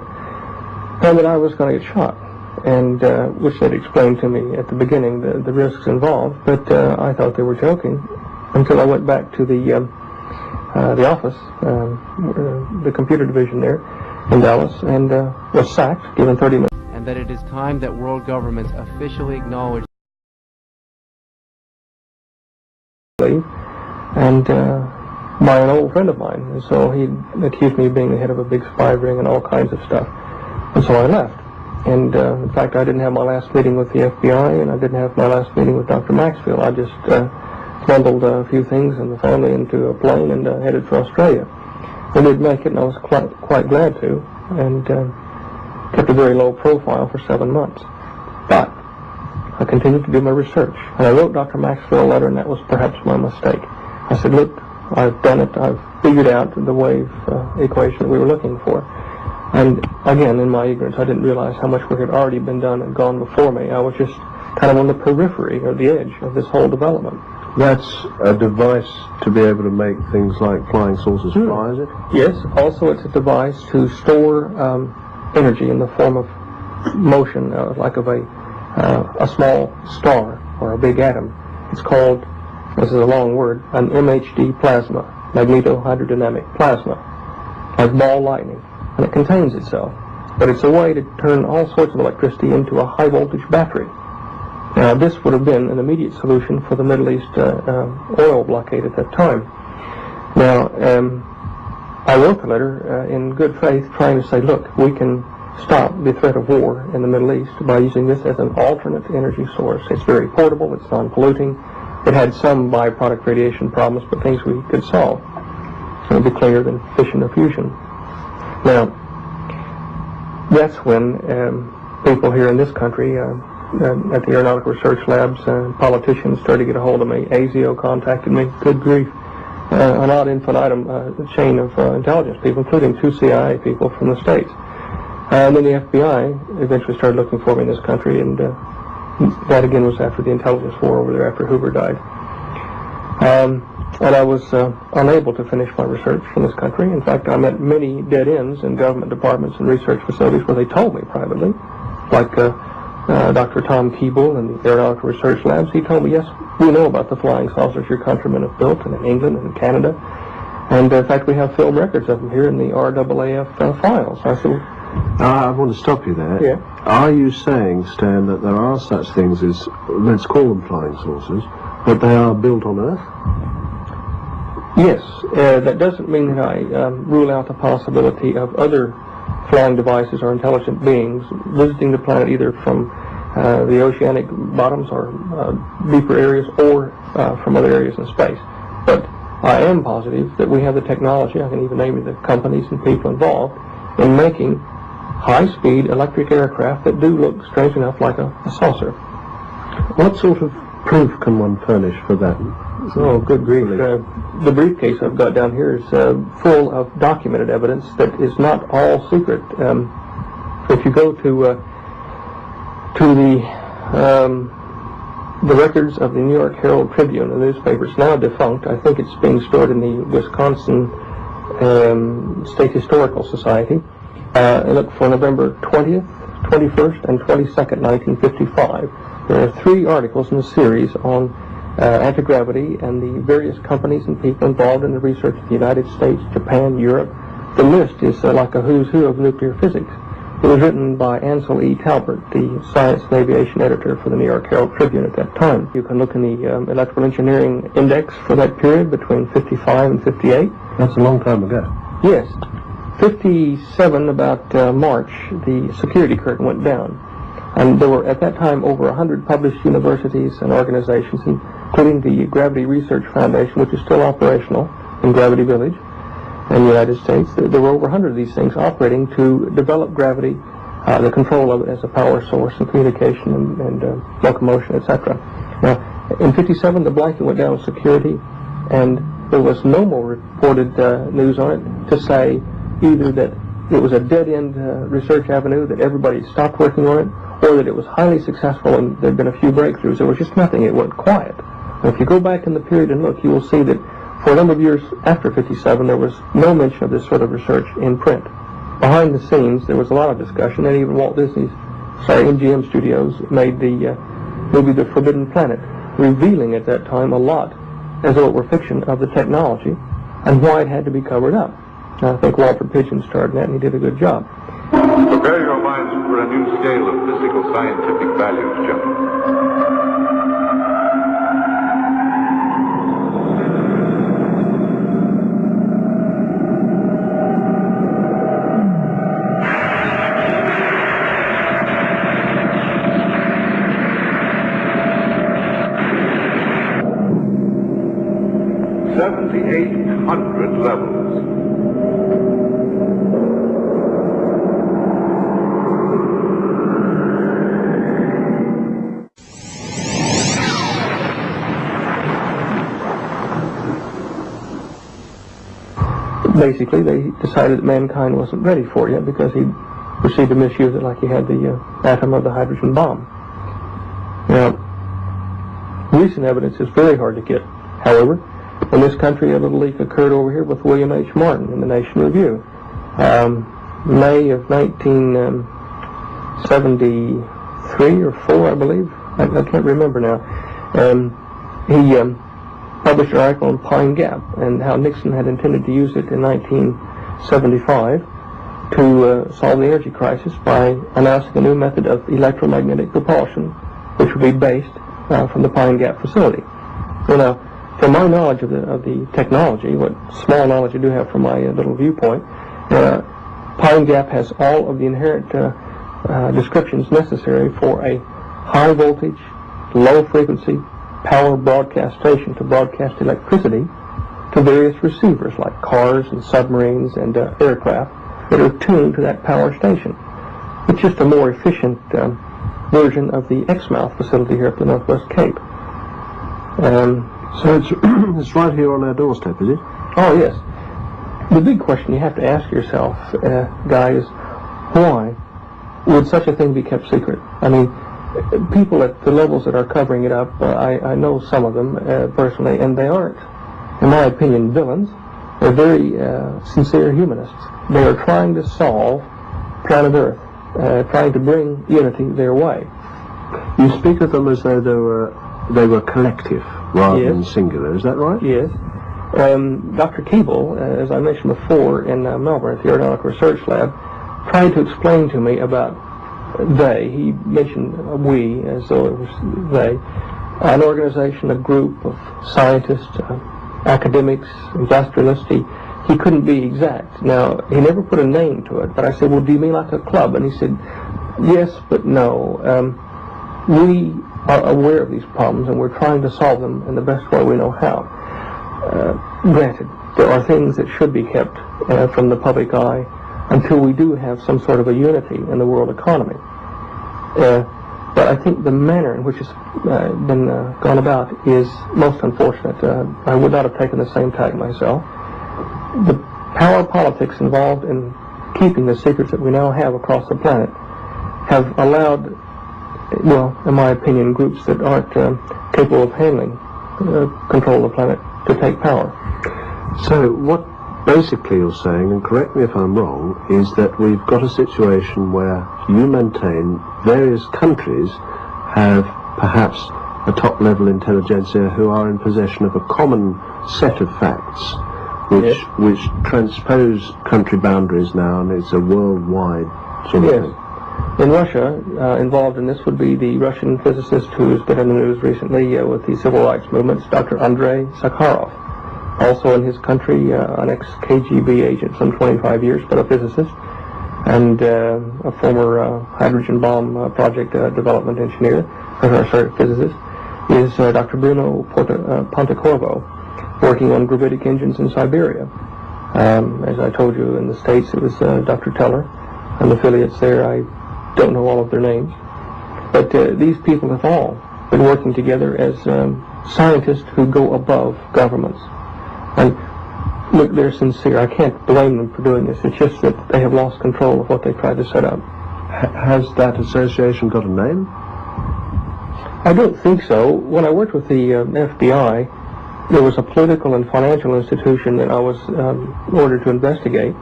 and that I was going to get shot, and which they'd explained to me at the beginning, the risks involved, but I thought they were joking until I went back to the office, the computer division there in Dallas, and was sacked, given 30 minutes. And that it is time that world governments officially acknowledge and by an old friend of mine, and so he accused me of being the head of a big spy ring and all kinds of stuff, and so I left. And in fact, I didn't have my last meeting with the FBI, and I didn't have my last meeting with Dr. Maxfield. I just bundled a few things and the family into a plane and headed for Australia. I did make it, and I was quite glad to, and kept a very low profile for 7 months. But I continued to do my research, and I wrote Dr. Maxwell a letter, and that was perhaps my mistake. I said, look, I've done it. I've figured out the wave equation that we were looking for. And again, in my ignorance, I didn't realize how much work had already been done and gone before me. I was just kind of on the periphery or the edge of this whole development. That's a device to be able to make things like flying saucers fly, is it? Yes. Also, it's a device to store energy in the form of motion, like of a small star or a big atom. It's called, this is a long word, an MHD plasma, magnetohydrodynamic plasma, like ball lightning, and it contains itself. But it's a way to turn all sorts of electricity into a high voltage battery. Now, this would have been an immediate solution for the Middle East oil blockade at that time. Now, I wrote the letter in good faith, trying to say, look, we can stop the threat of war in the Middle East by using this as an alternate energy source. It's very portable, it's non-polluting, it had some byproduct radiation problems, but things we could solve. So it would be cleaner than fission or fusion. Now, that's when people here in this country, at the Aeronautical Research Labs, politicians started to get a hold of me. ASIO contacted me, good grief. An ad infinitum chain of intelligence people, including 2 CIA people from the States. And then the FBI eventually started looking for me in this country, and that again was after the intelligence war over there, after Hoover died. And I was unable to finish my research in this country. In fact, I met many dead ends in government departments and research facilities where they told me privately, like Dr. Tom Keeble in the Aeronautical Research Labs. He told me, yes, we know about the flying saucers your countrymen have built, and in England and in Canada. And in fact, we have film records of them here in the RAAF files. I said, I want to stop you there. Yeah. Are you saying, Stan, that there are such things as, let's call them flying saucers, but they are built on Earth? Yes. That doesn't mean that I rule out the possibility of other flying devices or intelligent beings visiting the planet either from the oceanic bottoms or deeper areas or from other areas in space. But I am positive that we have the technology, I can even name the companies and people involved, in making high-speed electric aircraft that do look, strange enough, like a saucer. What sort of proof can one furnish for that? Oh, good grief. The briefcase I've got down here is full of documented evidence that is not all secret. If you go to the records of the New York Herald Tribune, the newspaper is now defunct. I think it's being stored in the Wisconsin State Historical Society. Look for November 20th, 21st, and 22nd, 1955. There are 3 articles in the series on anti-gravity and the various companies and people involved in the research of the United States, Japan, Europe. The list is like a who's who of nuclear physics. It was written by Ansel E. Talbert, the science and aviation editor for the New York Herald Tribune at that time. You can look in the electrical engineering index for that period between 55 and 58. That's a long time ago. Yes. 57, about March, the security curtain went down. And there were, at that time, over 100 published universities and organizations, including the Gravity Research Foundation, which is still operational in Gravity Village in the United States. There were over 100 of these things operating to develop gravity, the control of it as a power source and communication and locomotion, etc. Now, in 57, the blanket went down with security, and there was no more reported news on it to say either that it was a dead-end research avenue, that everybody stopped working on it, or that it was highly successful and there had been a few breakthroughs. There was just nothing. It went quiet. Now, if you go back in the period and look, you will see that for a number of years after 57, there was no mention of this sort of research in print. Behind the scenes, there was a lot of discussion, and even MGM Studios made the movie The Forbidden Planet, revealing at that time a lot, as though it were fiction, of the technology and why it had to be covered up. And I think Walter Pidgeon starred in that, and he did a good job. Prepare your minds for a new scale of physical scientific values, gentlemen. Levels. Basically, they decided that mankind wasn't ready for it yet because he proceeded to misuse it like he had the atom of the hydrogen bomb. Now, recent evidence is very hard to get. However, in this country, a little leak occurred over here with William H. Martin in the Nation Review. May of 1973 or 4, I believe. I can't remember now. He published an article on Pine Gap and how Nixon had intended to use it in 1975 to solve the energy crisis by announcing a new method of electromagnetic propulsion, which would be based from the Pine Gap facility. So now, from my knowledge of the technology, what small knowledge I do have from my little viewpoint, Pine Gap has all of the inherent descriptions necessary for a high voltage, low frequency power broadcast station to broadcast electricity to various receivers like cars and submarines and aircraft that are tuned to that power station. It's just a more efficient version of the Exmouth facility here at the Northwest Cape. So it's right here on our doorstep, is it? Oh, yes. The big question you have to ask yourself, Guy, is why would such a thing be kept secret? I mean, people at the levels that are covering it up, I know some of them personally, and they aren't, in my opinion, villains. They're very sincere humanists. They are trying to solve planet Earth, trying to bring unity their way. You speak of them as though they were collective rather than singular, is that right? Yes. Dr. Keeble, as I mentioned before, in Melbourne at the Aeronautic Research Lab, tried to explain to me about they. He mentioned we as though it was they. An organization, a group of scientists, academics, industrialists. He couldn't be exact. Now, he never put a name to it, but I said, well, do you mean like a club? And he said, yes, but no. We are aware of these problems, and we're trying to solve them in the best way we know how. Granted, there are things that should be kept from the public eye until we do have some sort of a unity in the world economy. But I think the manner in which it's been gone about is most unfortunate. I would not have taken the same tack myself. The power politics involved in keeping the secrets that we now have across the planet have allowed, well, in my opinion, groups that aren't capable of handling control of the planet to take power. So what basically you're saying, and correct me if I'm wrong, is that we've got a situation where you maintain various countries have perhaps a top-level intelligentsia who are in possession of a common set of facts which transpose country boundaries now, and it's a worldwide sort of thing. In Russia, involved in this would be the Russian physicist who's been in the news recently with the civil rights movements, Dr. Andrei Sakharov. Also in his country, an ex-KGB agent, some 25 years, but a physicist, and a former hydrogen bomb project development engineer, physicist, is Dr. Bruno Pontecorvo, working on gravitic engines in Siberia. As I told you, in the States, it was Dr. Teller and affiliates there. I don't know all of their names. But these people have all been working together as scientists who go above governments. And look, they're sincere. I can't blame them for doing this. It's just that they have lost control of what they tried to set up. Has that association got a name? I don't think so. When I worked with the FBI, there was a political and financial institution that I was ordered to investigate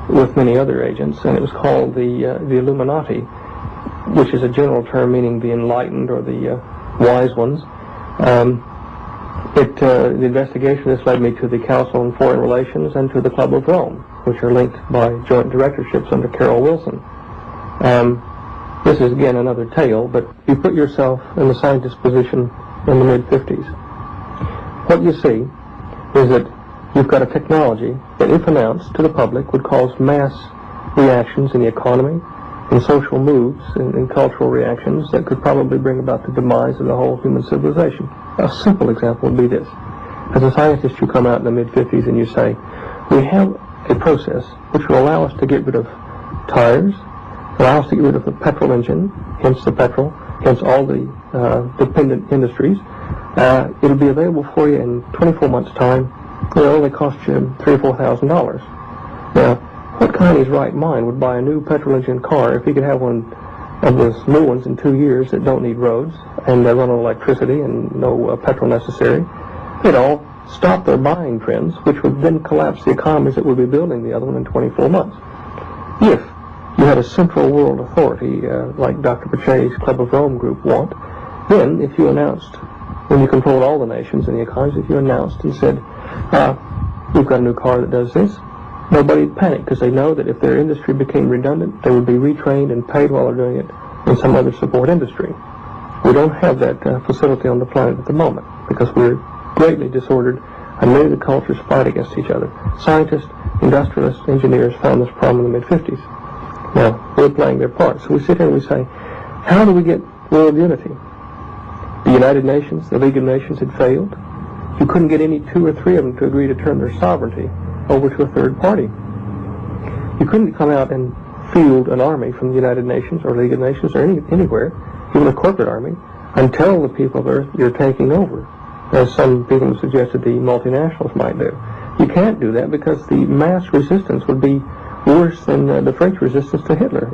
with many other agents, and it was called the Illuminati, which is a general term meaning the enlightened or the wise ones. The investigation this led me to the Council on Foreign Relations and to the Club of Rome, which are linked by joint directorships under Carol Wilson. This is again another tale, but you put yourself in the scientist's position in the mid-50s. What you see is that you've got a technology that, if announced to the public, would cause mass reactions in the economy, in social moves, in cultural reactions that could probably bring about the demise of the whole human civilization. A simple example would be this. As a scientist, you come out in the mid-50s and you say, we have a process which will allow us to get rid of tires, allow us to get rid of the petrol engine, hence the petrol, hence all the dependent industries. It'll be available for you in 24 months' time. It'll only cost you $3,000 or $4,000. Now, what kind of his right mind would buy a new petrol engine car if he could have one of those new ones in 2 years that don't need roads and run on electricity and no petrol necessary? They'd all stop their buying trends, which would then collapse the economies that would be building the other one in 24 months. If you had a central world authority, like Dr. Pache's Club of Rome group want, then if you announced, when you controlled all the nations and the economies, if you announced and said, we've got a new car that does this, nobody would panic because they know that if their industry became redundant, they would be retrained and paid while they're doing it in some other support industry. We don't have that facility on the planet at the moment because we're greatly disordered and many of the cultures fight against each other. Scientists, industrialists, engineers found this problem in the mid-50s. Now, we're playing their part. So we sit here and we say, how do we get world unity? The United Nations, the League of Nations had failed. You couldn't get any 2 or 3 of them to agree to turn their sovereignty over to a third party. You couldn't come out and field an army from the United Nations or League of Nations or anywhere, even a corporate army, and tell the people of Earth you're taking over, as some people have suggested the multinationals might do. You can't do that because the mass resistance would be worse than the French resistance to Hitler.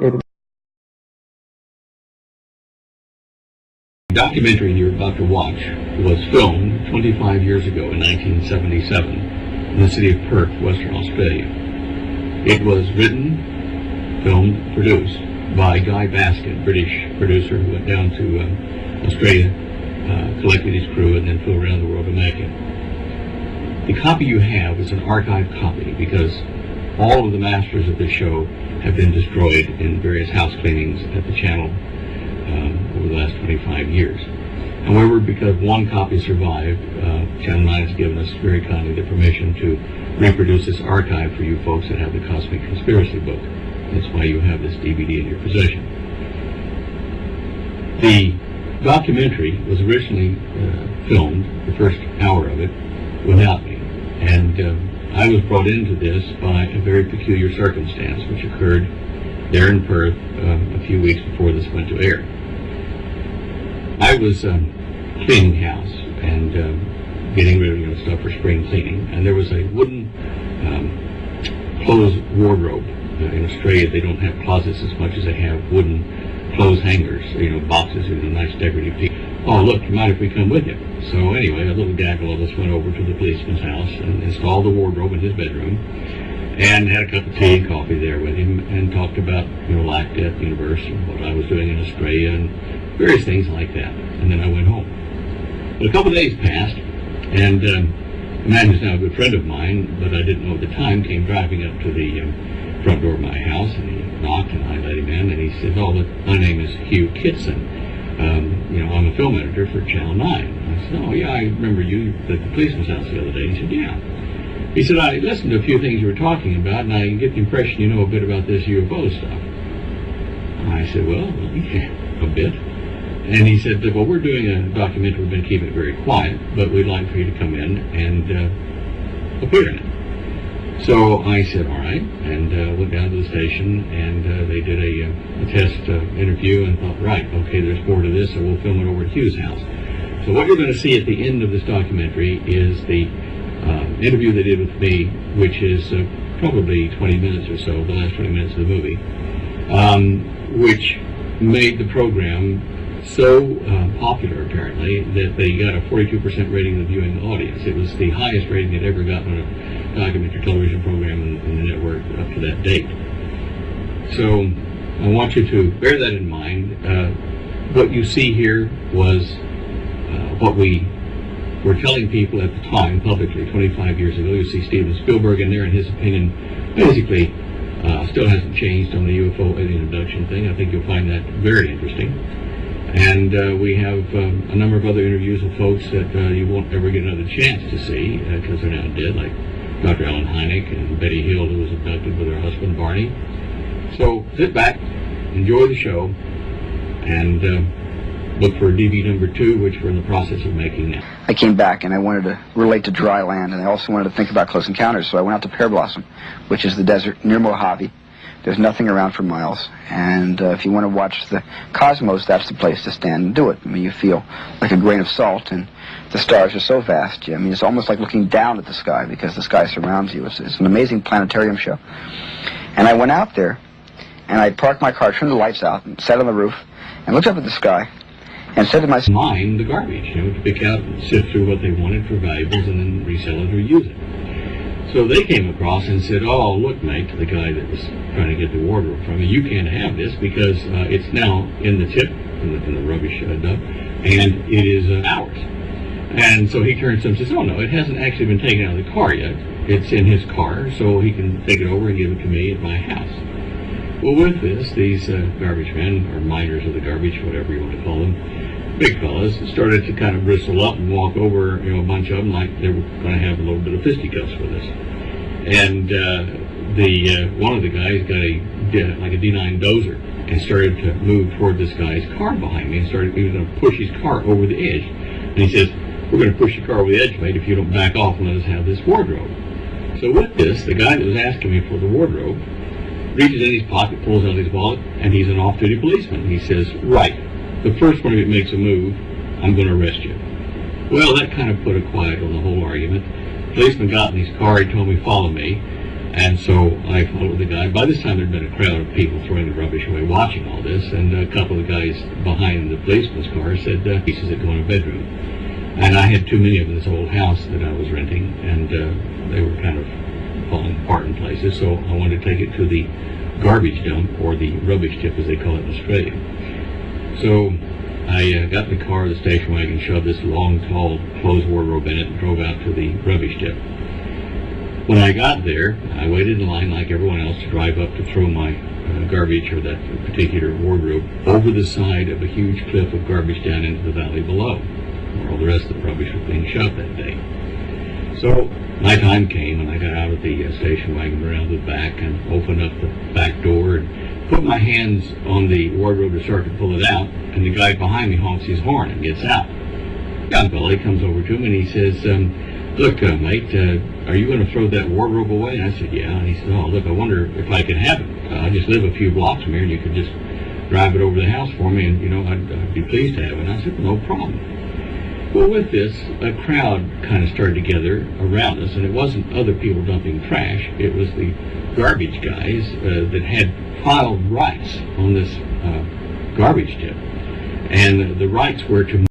The documentary you're about to watch was filmed 25 years ago in 1977 in the city of Perth, Western Australia. It was written, filmed, produced by Guy Baskin, British producer who went down to Australia, collected his crew, and then flew around the world to make it. The copy you have is an archived copy because all of the masters of this show have been destroyed in various house cleanings at the channel over the last 25 years. However, because one copy survived, Channel 9 has given us very kindly the permission to reproduce this archive for you folks that have the Cosmic Conspiracy book. That's why you have this DVD in your possession. The documentary was originally filmed, the first hour of it, without me. And I was brought into this by a very peculiar circumstance which occurred there in Perth a few weeks before this went to air. I was cleaning house and getting rid of stuff for spring cleaning, and there was a wooden clothes wardrobe. In Australia, they don't have closets as much as they have wooden clothes hangers, boxes with a nice decorative piece. Oh, look, you mind if we come with you? So anyway, a little gaggle of us went over to the policeman's house and installed the wardrobe in his bedroom and had a cup of tea and coffee there with him and talked about, life, death, universe, and what I was doing in Australia and various things like that. And then I went home. But a couple of days passed, and a man who's now a good friend of mine, but I didn't know at the time, came driving up to the front door of my house, and he knocked, and I let him in, and he said, oh, look, my name is Hugh Kitson. I'm a film editor for Channel 9. I said, oh, yeah, I remember you at the policeman's house the other day. He said, yeah. He said, I listened to a few things you were talking about, and I get the impression you know a bit about this UFO stuff. I said, well, yeah, a bit. And he said, well, we're doing a documentary. We've been keeping it very quiet, but we'd like for you to come in and appear in it. So I said, all right, and went down to the station, and they did a test interview and thought, right, okay, there's more to this, so we'll film it over at Hugh's house. So what you're going to see at the end of this documentary is the interview they did with me, which is probably 20 minutes or so, the last 20 minutes of the movie, which made the program so popular, apparently, that they got a 42% rating of the viewing audience. It was the highest rating they'd ever gotten on a documentary television program in the network up to that date. So I want you to bear that in mind. What you see here was what we were telling people at the time publicly 25 years ago. You see Steven Spielberg in there, and his opinion basically still hasn't changed on the UFO alien abduction thing. I think you'll find that very interesting. And we have a number of other interviews with folks that you won't ever get another chance to see because they're now dead, like Dr. Ellen Hynek and Betty Hill, who was abducted with her husband Barney. So sit back, enjoy the show, and look for DVD number 2, which we're in the process of making now. I came back and I wanted to relate to dry land, and I also wanted to think about close encounters, so I went out to Pear Blossom, which is the desert near Mojave. There's nothing around for miles, and if you want to watch the cosmos, that's the place to stand and do it. I mean, you feel like a grain of salt, and the stars are so vast. I mean, it's almost like looking down at the sky because the sky surrounds you. It's an amazing planetarium show. And I went out there, and I parked my car, turned the lights out, and sat on the roof, and looked up at the sky, and said to myself, mine the garbage, to pick out and sift through what they wanted for valuables and then resell it or use it. So they came across and said, oh, look, mate, to the guy that was trying to get the wardrobe from me, you can't have this because it's now in the tip, in the rubbish dump, and it is ours. And so he turns to him and says, oh, no, it hasn't actually been taken out of the car yet. It's in his car, so he can take it over and give it to me at my house. Well, with this, these garbage men, or miners of the garbage, whatever you want to call them, big fellas, started to kind of bristle up and walk over, a bunch of them like they were going to have a little bit of fisticuffs with us. And one of the guys got like a D9 dozer and started to move toward this guy's car behind me, and he was going to push his car over the edge. And he says, we're going to push your car over the edge, mate, if you don't back off and let us have this wardrobe. So with this, the guy that was asking me for the wardrobe reaches in his pocket, pulls out his wallet, and he's an off-duty policeman. He says, right, the first one of you makes a move, I'm going to arrest you. Well, that kind of put a quiet on the whole argument. The policeman got in his car, he told me, follow me. And so I followed the guy. By this time, there'd been a crowd of people throwing the rubbish away watching all this, and a couple of the guys behind the policeman's car said, pieces that go in a bedroom. And I had too many of this old house that I was renting, and they were kind of falling apart in places, so I wanted to take it to the garbage dump, or the rubbish tip as they call it in Australia. So I got in the car, the station wagon, shoved this long, tall, closed wardrobe in it, and drove out to the rubbish tip. When I got there, I waited in line like everyone else to drive up to throw my garbage, or that particular wardrobe, over the side of a huge cliff of garbage down into the valley below, where all the rest of the rubbish was being shoved that day. So my time came, and I got out of the station wagon around the back and opened up the back door and put my hands on the wardrobe to start to pull it out, and the guy behind me honks his horn and gets out. Young fella comes over to me and he says, look, mate, are you going to throw that wardrobe away? And I said, yeah. And he said, oh, look, I wonder if I could have it. I just live a few blocks from here, and you could just drive it over the house for me, and, I'd be pleased to have it. And I said, no problem. Well, with this, a crowd kind of started together around us, and it wasn't other people dumping trash. It was the garbage guys that had filed rights on this garbage tip. And the rights were to